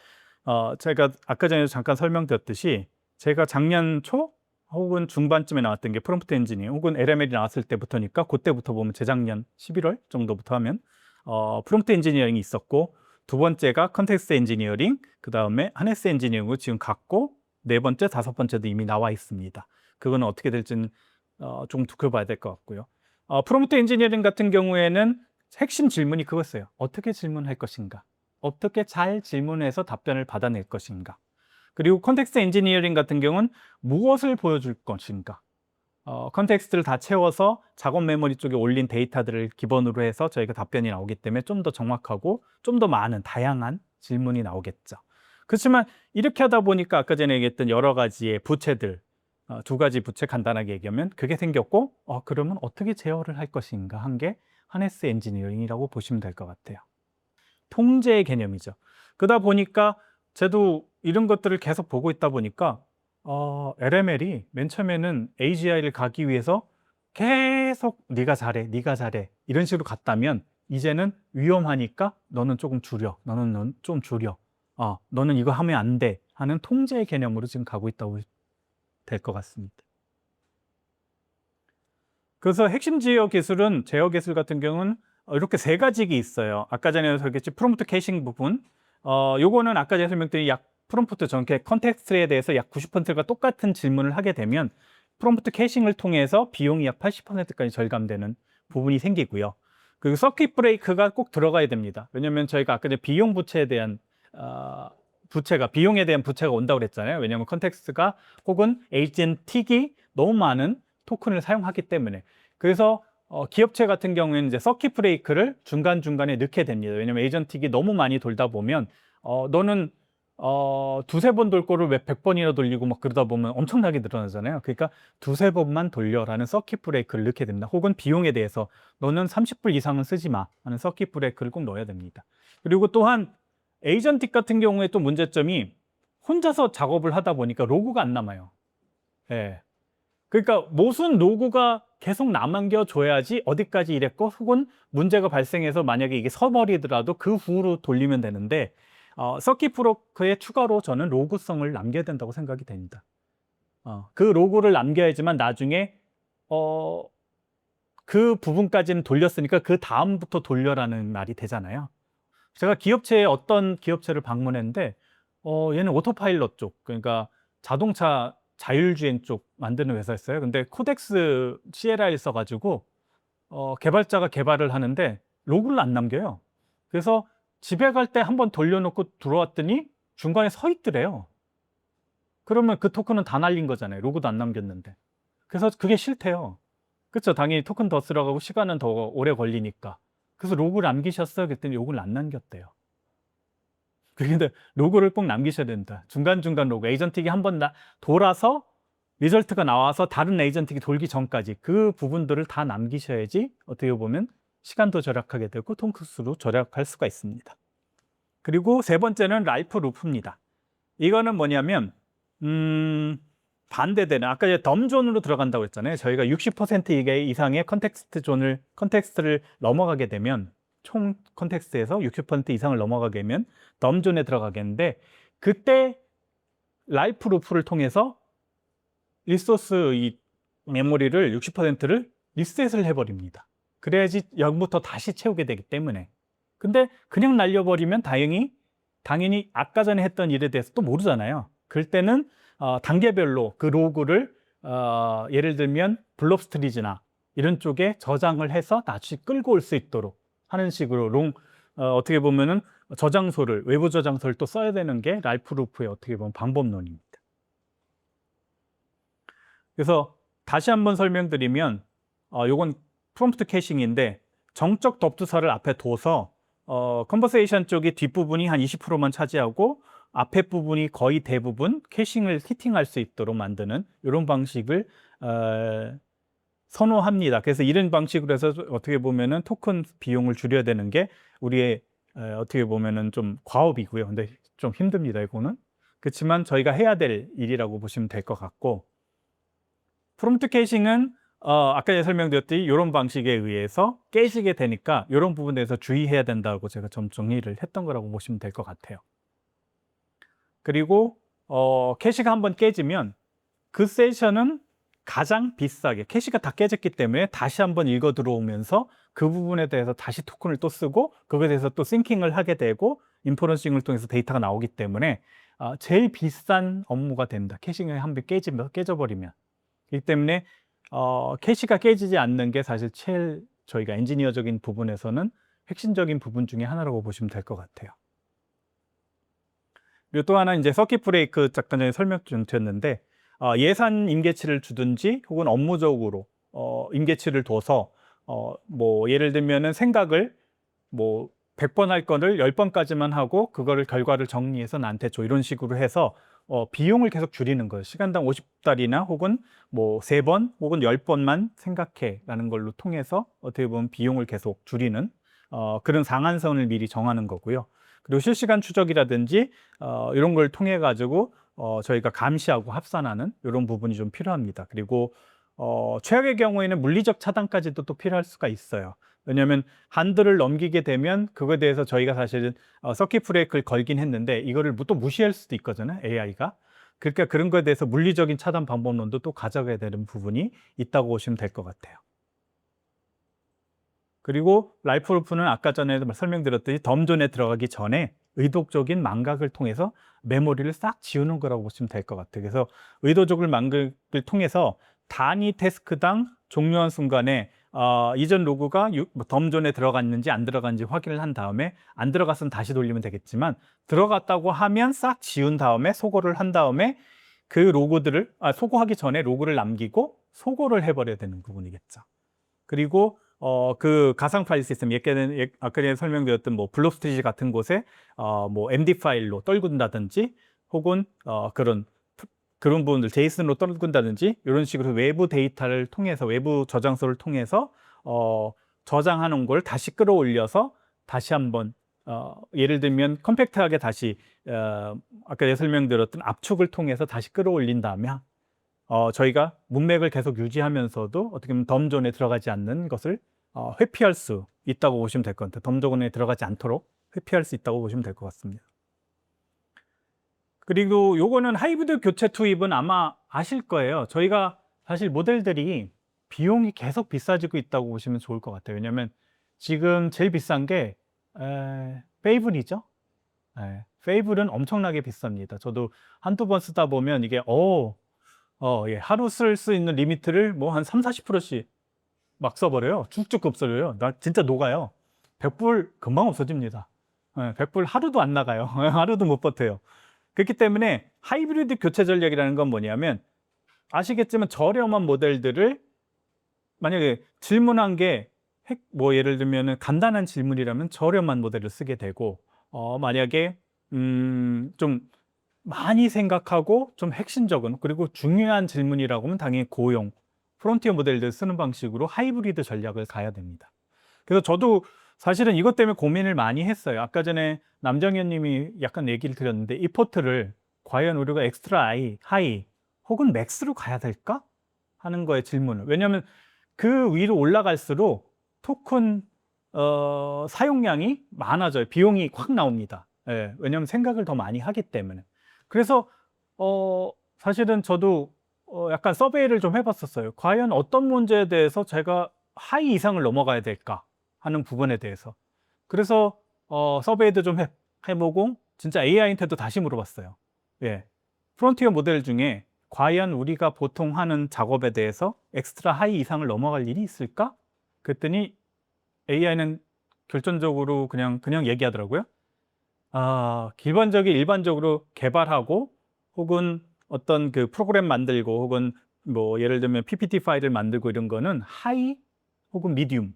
제가 아까 전에 잠깐 설명드렸듯이, 제가 작년 초 혹은 중반쯤에 나왔던 게 프롬프트 엔지니어 혹은 LML이 나왔을 때부터니까, 그때부터 보면 재작년 11월 정도부터 하면 프롬프트 엔지니어링이 있었고, 두 번째가 컨텍스트 엔지니어링, 그 다음에 하네스 엔지니어링으로 지금 갔고, 네 번째, 다섯 번째도 이미 나와 있습니다. 그거는 어떻게 될지는 좀 두고봐야 될 것 같고요. 프롬프트 엔지니어링 같은 경우에는 핵심 질문이 그거였어요. 어떻게 질문할 것인가? 어떻게 잘 질문해서 답변을 받아낼 것인가? 그리고 컨텍스트 엔지니어링 같은 경우는 무엇을 보여줄 것인가? 컨텍스트를 다 채워서 작업 메모리 쪽에 올린 데이터들을 기본으로 해서 저희가 답변이 나오기 때문에 좀 더 정확하고 좀 더 많은 다양한 질문이 나오겠죠. 그렇지만 이렇게 하다 보니까 아까 전에 얘기했던 여러 가지의 부채들, 두 가지 부채 간단하게 얘기하면 그게 생겼고, 그러면 어떻게 제어를 할 것인가 한 게 하네스 엔지니어링이라고 보시면 될 것 같아요. 통제의 개념이죠. 그러다 보니까 저도 이런 것들을 계속 보고 있다 보니까 LML이 맨 처음에는 AGI를 가기 위해서 계속 네가 잘해, 네가 잘해 이런 식으로 갔다면 이제는 위험하니까 너는 조금 줄여, 너는 좀 줄여, 너는 이거 하면 안 돼 하는 통제 개념으로 지금 가고 있다고 될 것 같습니다. 그래서 핵심 제어 기술은 제어 기술 같은 경우는 이렇게 세 가지가 있어요. 아까 전에 설명했지 프롬프트 캐싱 부분. 요거는 아까 제가 설명드린 약 프롬프트 전개 컨텍스트에 대해서 약 90%가 똑같은 질문을 하게 되면 프롬프트 캐싱을 통해서 비용이 약 80%까지 절감되는 부분이 생기고요. 그리고 서킷 브레이크가 꼭 들어가야 됩니다. 왜냐하면 저희가 아까 전에 비용 부채에 대한 비용에 대한 부채가 온다고 그랬잖아요. 왜냐하면 컨텍스트가 혹은 에이전틱이 너무 많은 토큰을 사용하기 때문에. 그래서 기업체 같은 경우에는 이제 서킷 브레이크를 중간중간에 넣게 됩니다. 왜냐하면 에이전틱이 너무 많이 돌다 보면 너는 두세 번 돌 거를 왜 100번이나 돌리고 막 그러다 보면 엄청나게 늘어나잖아요. 그러니까 두세 번만 돌려라는 서킷 브레이크를 넣게 됩니다. 혹은 비용에 대해서 너는 30불 이상은 쓰지 마 하는 서킷 브레이크를 꼭 넣어야 됩니다. 그리고 또한 에이전틱 같은 경우에 또 문제점이 혼자서 작업을 하다 보니까 로그가 안 남아요. 예. 그러니까 무슨 로그가 계속 남겨 줘야지 어디까지 이랬고 혹은 문제가 발생해서 만약에 이게 서버리더라도 그 후로 돌리면 되는데 서킷 브레이크에 추가로 저는 로그성을 남겨야 된다고 생각이 됩니다. 그 로그를 남겨야지만 나중에 그 부분까지는 돌렸으니까 그 다음부터 돌려라는 말이 되잖아요. 제가 어떤 기업체를 방문했는데 얘는 오토파일럿 쪽, 그러니까 자동차 자율주행 쪽 만드는 회사였어요. 근데 코덱스 CLI를 써가지고 개발자가 개발을 하는데 로그를 안 남겨요. 그래서 집에 갈 때 한번 돌려놓고 들어왔더니 중간에 서 있더래요. 그러면 그 토큰은 다 날린 거잖아요. 로그도 안 남겼는데. 그래서 그게 싫대요. 그렇죠. 당연히 토큰 더 들어가고 시간은 더 오래 걸리니까. 그래서 로그를 남기셨어요? 그랬더니 로그를 안 남겼대요. 근데 로그를 꼭 남기셔야 된다. 중간중간 로그. 에이전틱이 한번 돌아서 리절트가 나와서 다른 에이전틱이 돌기 전까지 그 부분들을 다 남기셔야지 어떻게 보면 시간도 절약하게 되고 통크수로 절약할 수가 있습니다. 그리고 세 번째는 라이프 루프입니다. 이거는 뭐냐면 반대되는 아까 이제 덤존으로 들어간다고 했잖아요. 저희가 60% 이상의 컨텍스트를 넘어가게 되면 총 컨텍스트에서 60% 이상을 넘어가게 되면 덤존에 들어가겠는데 그때 라이프 루프를 통해서 리소스 이 메모리를 60%를 리셋을 해버립니다. 그래야지 0부터 다시 채우게 되기 때문에. 근데 그냥 날려버리면 당연히 아까 전에 했던 일에 대해서 또 모르잖아요. 그럴 때는 단계별로 그 로그를 예를 들면 블롭스트리즈나 이런 쪽에 저장을 해서 다시 끌고 올 수 있도록 하는 식으로 어떻게 보면은 외부 저장소를 또 써야 되는 게 라이프 루프의 어떻게 보면 방법론입니다. 그래서 다시 한번 설명드리면 요건 프롬프트 캐싱인데 정적 덧두서를 앞에 둬서 컨버세이션 쪽이 뒷부분이 한 20%만 차지하고 앞에 부분이 거의 대부분 캐싱을 히팅할 수 있도록 만드는 이런 방식을 선호합니다. 그래서 이런 방식으로 해서 어떻게 보면은 토큰 비용을 줄여야 되는 게 우리의 어떻게 보면은 좀 과업이고요. 근데 좀 힘듭니다, 이거는. 그렇지만 저희가 해야 될 일이라고 보시면 될 것 같고, 프롬프트 캐싱은 아까 설명드렸듯이 이런 방식에 의해서 깨지게 되니까 이런 부분에 대해서 주의해야 된다고 제가 좀 정리를 했던 거라고 보시면 될 것 같아요. 그리고 캐시가 한번 깨지면 그 세션은 가장 비싸게 캐시가 다 깨졌기 때문에 다시 한번 읽어 들어오면서 그 부분에 대해서 다시 토큰을 또 쓰고 그거에 대해서 또 싱킹을 하게 되고 인퍼런싱을 통해서 데이터가 나오기 때문에 제일 비싼 업무가 된다. 캐싱이 한번 깨져버리면. 그렇기 때문에 캐시가 깨지지 않는 게 사실 제일 저희가 엔지니어적인 부분에서는 핵심적인 부분 중에 하나라고 보시면 될 것 같아요. 그리고 또 하나 이제 서킷 브레이크 잠깐 전에 설명 좀 드렸는데 예산 임계치를 주든지 혹은 업무적으로 임계치를 둬서 뭐 예를 들면은 생각을 뭐 100번 할 거를 10번까지만 하고 그거를 결과를 정리해서 나한테 줘 이런 식으로 해서 비용을 계속 줄이는 거예요. 시간당 50달이나 혹은 뭐 3번 혹은 10번만 생각해 라는 걸로 통해서 어떻게 보면 비용을 계속 줄이는 그런 상한선을 미리 정하는 거고요. 그리고 실시간 추적이라든지 이런 걸 통해 가지고 저희가 감시하고 합산하는 이런 부분이 좀 필요합니다. 그리고 최악의 경우에는 물리적 차단까지도 또 필요할 수가 있어요. 왜냐하면 한도를 넘기게 되면 그거에 대해서 저희가 사실은 서킷 브레이크를 걸긴 했는데 이거를 또 무시할 수도 있거든요, AI가. 그러니까 그런 거에 대해서 물리적인 차단 방법론도 또 가져가야 되는 부분이 있다고 보시면 될 것 같아요. 그리고 라이프루프는 아까 전에 설명드렸듯이 덤존에 들어가기 전에 의도적인 망각을 통해서 메모리를 싹 지우는 거라고 보시면 될 것 같아요. 그래서 의도적인 망각을 통해서 단위 태스크당 종료한 순간에 이전 로그가 덤존에 들어갔는지 안 들어갔는지 확인을 한 다음에 안 들어갔으면 다시 돌리면 되겠지만 들어갔다고 하면 싹 지운 다음에 소거를 한 다음에 그 로그들을 소거하기 전에 로그를 남기고 소거를 해버려야 되는 부분이겠죠. 그리고 그 가상 파일 시스템, 아까 전에 설명드렸던 뭐 블록스트리지 같은 곳에 뭐 MD 파일로 떨군다든지 혹은 그런 부분들 제이슨으로 떨군다든지 이런 식으로 외부 데이터를 통해서 외부 저장소를 통해서 저장하는 걸 다시 끌어올려서 다시 한번 예를 들면 컴팩트하게 다시 아까 설명드렸던 압축을 통해서 다시 끌어올린 다음에 저희가 문맥을 계속 유지하면서도 어떻게 보면 덤존에 들어가지 않는 것을 회피할 수 있다고 보시면 될 것 같아요. 덤존에 들어가지 않도록 회피할 수 있다고 보시면 될 것 같습니다. 그리고 요거는 하이브리드 교체 투입은 아마 아실 거예요. 저희가 사실 모델들이 비용이 계속 비싸지고 있다고 보시면 좋을 것 같아요. 왜냐하면 지금 제일 비싼 게 페이블이죠. 페이블은 엄청나게 비쌉니다. 저도 한두 번 쓰다 보면 이게 예, 하루 쓸 수 있는 리미트를 뭐 한 30~40%씩 막 써버려요. 쭉쭉 없어져요. 나 진짜 녹아요. 100불 금방 없어집니다. 100불 하루도 안 나가요. 하루도 못 버텨요. 그렇기 때문에 하이브리드 교체 전략이라는 건 뭐냐면 아시겠지만 저렴한 모델들을 만약에 질문한 게 뭐 예를 들면 간단한 질문이라면 저렴한 모델을 쓰게 되고 만약에 좀 많이 생각하고 좀 핵심적인 그리고 중요한 질문이라고 하면 당연히 고용 프론티어 모델들 쓰는 방식으로 하이브리드 전략을 가야 됩니다. 그래서 저도 사실은 이것 때문에 고민을 많이 했어요. 아까 전에 남정현 님이 약간 얘기를 드렸는데 이 포트를 과연 우리가 엑스트라 하이 혹은 맥스로 가야 될까 하는 거에 질문을. 왜냐하면 그 위로 올라갈수록 토큰 사용량이 많아져요. 비용이 확 나옵니다. 예, 왜냐하면 생각을 더 많이 하기 때문에. 그래서 사실은 저도 약간 서베이를 좀 해봤었어요. 과연 어떤 문제에 대해서 제가 하이 이상을 넘어가야 될까 하는 부분에 대해서. 그래서 서베이도 좀 해보고 진짜 AI한테도 다시 물어봤어요. 예, 프론티어 모델 중에 과연 우리가 보통 하는 작업에 대해서 엑스트라 하이 이상을 넘어갈 일이 있을까? 그랬더니 AI는 결정적으로 그냥 얘기하더라고요. 일반적으로 개발하고 혹은 어떤 그 프로그램 만들고 혹은 뭐 예를 들면 PPT 파일을 만들고 이런 거는 하이 혹은 미디움.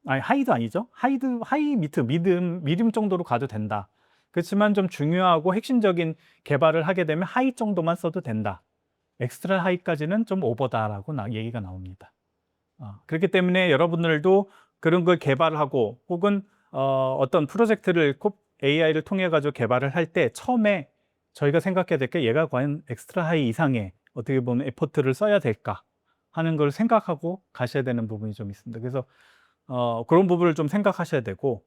하이도 아니죠. 하이 미디움 정도로 가도 된다. 그렇지만 좀 중요하고 핵심적인 개발을 하게 되면 하이 정도만 써도 된다. 엑스트라 하이까지는 좀 오버다라고 얘기가 나옵니다. 그렇기 때문에 여러분들도 그런 걸 개발하고 혹은 어떤 프로젝트를 AI를 통해 가지고 개발을 할 때 처음에 저희가 생각해야 될 게 얘가 과연 엑스트라 하이 이상의 어떻게 보면 에포트를 써야 될까 하는 걸 생각하고 가셔야 되는 부분이 좀 있습니다. 그래서 그런 부분을 좀 생각하셔야 되고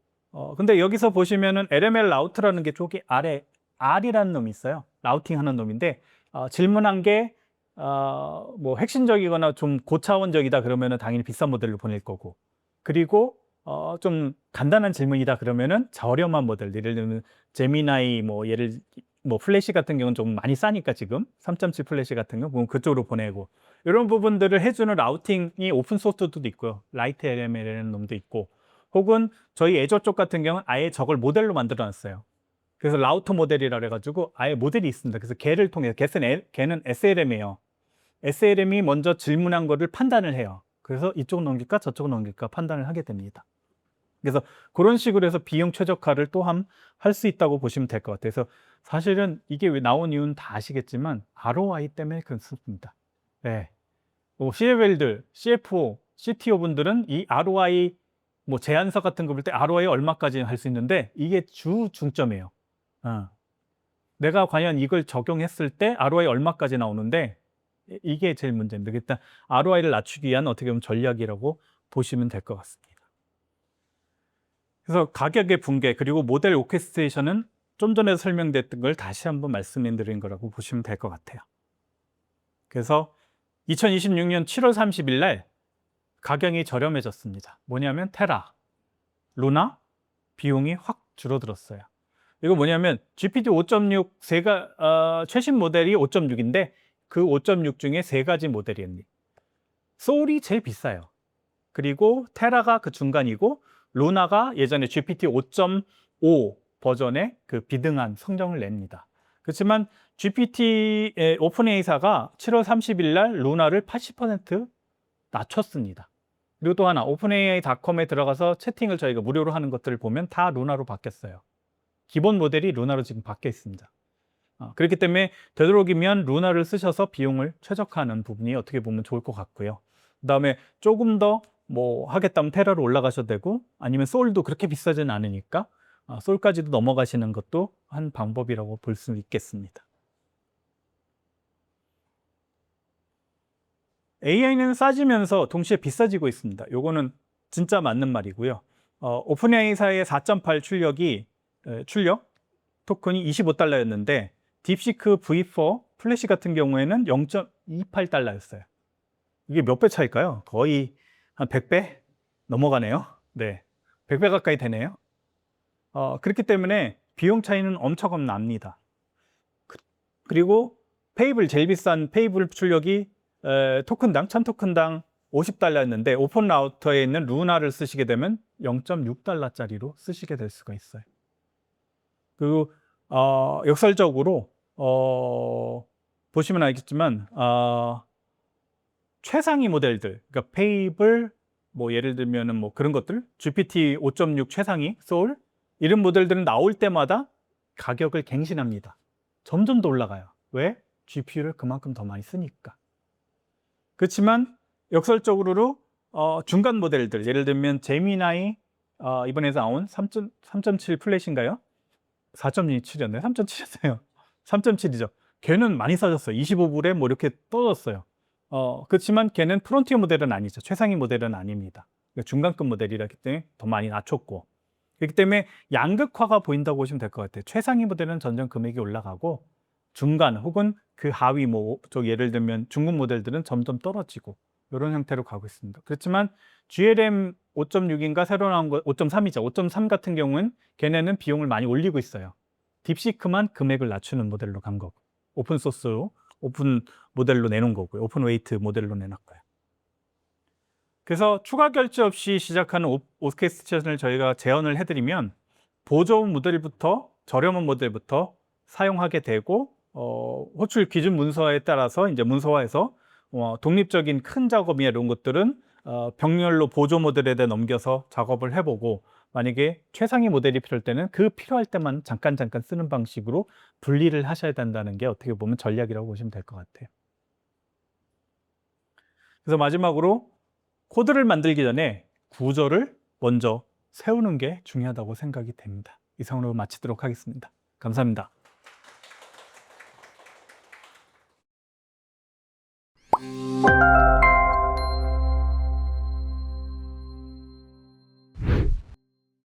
근데 여기서 보시면은 LML 라우트라는 게 저기 아래 R이라는 놈이 있어요. 라우팅 하는 놈인데 질문한 게 뭐 핵심적이거나 좀 고차원적이다 그러면은 당연히 비싼 모델로 보낼 거고 그리고 좀 간단한 질문이다 그러면은 저렴한 모델 예를 들면 제미나이 뭐 플래시 같은 경우는 좀 많이 싸니까 지금 3.7 플래시 같은 경우 그쪽으로 보내고 이런 부분들을 해주는 라우팅이 오픈 소스도 있고요. 라이트 LML이라는 놈도 있고 혹은 저희 애저 쪽 같은 경우는 아예 저걸 모델로 만들어 놨어요. 그래서 라우터 모델이라 그래가지고 아예 모델이 있습니다. 그래서 걔를 통해서 걔는 SLM이에요. SLM이 먼저 질문한 거를 판단을 해요. 그래서 이쪽 넘길까 저쪽 넘길까 판단을 하게 됩니다. 그래서 그런 식으로 해서 비용 최적화를 또한 할 수 있다고 보시면 될 것 같아요. 그래서 사실은 이게 왜 나온 이유는 다 아시겠지만 ROI 때문에 그렇습니다. 네. CFL들, CFO, CTO 분들은 이 ROI 뭐 제안서 같은 거 볼 때 ROI 얼마까지 할 수 있는데 이게 중점이에요. 내가 과연 이걸 적용했을 때 ROI 얼마까지 나오는데 이게 제일 문제입니다. 일단 ROI를 낮추기 위한 어떻게 보면 전략이라고 보시면 될 것 같습니다. 그래서 가격의 붕괴 그리고 모델 오케스트레이션은 좀 전에 설명됐던 걸 다시 한번 말씀드린 거라고 보시면 될 것 같아요. 그래서 2026년 7월 30일 날 가격이 저렴해졌습니다. 뭐냐면 테라, 루나 비용이 확 줄어들었어요. 이거 뭐냐면 GPT 5.6 최신 모델이 5.6인데 그 5.6 중에 세 가지 모델이었니. 소울이 제일 비싸요. 그리고 테라가 그 중간이고 루나가 예전에 GPT 5.5 버전의 그 비등한 성적을 냅니다. 그렇지만 오픈 AI사가 7월 30일 날 루나를 80% 낮췄습니다. 그리고 또 하나 오픈AI.com에 들어가서 채팅을 저희가 무료로 하는 것들을 보면 다 루나로 바뀌었어요. 기본 모델이 루나로 지금 바뀌어 있습니다. 그렇기 때문에 되도록이면 루나를 쓰셔서 비용을 최적화하는 부분이 어떻게 보면 좋을 것 같고요. 그 다음에 조금 더 뭐 하겠다면 테라로 올라가셔도 되고 아니면 소울도 그렇게 비싸진 않으니까 소울까지도 넘어가시는 것도 한 방법이라고 볼 수 있겠습니다. AI는 싸지면서 동시에 비싸지고 있습니다. 요거는 진짜 맞는 말이고요. 오픈AI사의 4.8 출력 토큰이 $25였는데 딥시크 V4 플래시 같은 경우에는 0.28달러였어요. 이게 몇 배 차일까요? 거의 한 100배 넘어가네요. 네, 100배 가까이 되네요. 그렇기 때문에 비용 차이는 엄청 납니다. 그리고 페이블, 제일 비싼 페이블 출력이 토큰당 1000토큰당 $50였는데 오픈 라우터에 있는 루나를 쓰시게 되면 0.6달러짜리로 쓰시게 될 수가 있어요. 그리고 역설적으로 보시면 알겠지만 최상위 모델들, 그러니까 페이블, 뭐 예를 들면은 뭐 그런 것들, GPT 5.6 최상위, 소울 이런 모델들은 나올 때마다 가격을 갱신합니다. 점점 더 올라가요. 왜? GPU를 그만큼 더 많이 쓰니까. 그렇지만 역설적으로 중간 모델들, 예를 들면 제미나이 이번에 나온 3.7 플랫인가요? 4.27이었나요? 3.7이었어요. 3.7이죠. 걔는 많이 싸졌어요. 25불에 뭐 이렇게 떨어졌어요. 그렇지만 걔는 프론티어 모델은 아니죠. 최상위 모델은 아닙니다. 중간급 모델이라기 때문에 더 많이 낮췄고, 그렇기 때문에 양극화가 보인다고 보시면 될 것 같아요. 최상위 모델은 점점 금액이 올라가고 중간 혹은 그 하위 예를 들면 중급 모델들은 점점 떨어지고 이런 형태로 가고 있습니다. 그렇지만 GLM 5.6인가 새로 나온 거 5.3이죠. 5.3 같은 경우는 걔네는 비용을 많이 올리고 있어요. 딥시크만 금액을 낮추는 모델로 간 거고, 오픈 소스로 오픈 모델로 내놓은 거고요. 오픈 웨이트 모델로 내놨고요. 그래서 추가 결제 없이 시작하는 오케스트레이션을 저희가 제언을 해드리면 보조 모델부터 저렴한 모델부터 사용하게 되고 호출 기준 문서에 따라서 이제 문서화해서 독립적인 큰 작업이나 이런 것들은 병렬로 보조 모델에 넘겨서 작업을 해보고, 만약에 최상위 모델이 필요할 때는 그 필요할 때만 잠깐 쓰는 방식으로 분리를 하셔야 된다는 게 어떻게 보면 전략이라고 보시면 될 것 같아요. 그래서 마지막으로 코드를 만들기 전에 구조를 먼저 세우는 게 중요하다고 생각이 됩니다. 이상으로 마치도록 하겠습니다. 감사합니다.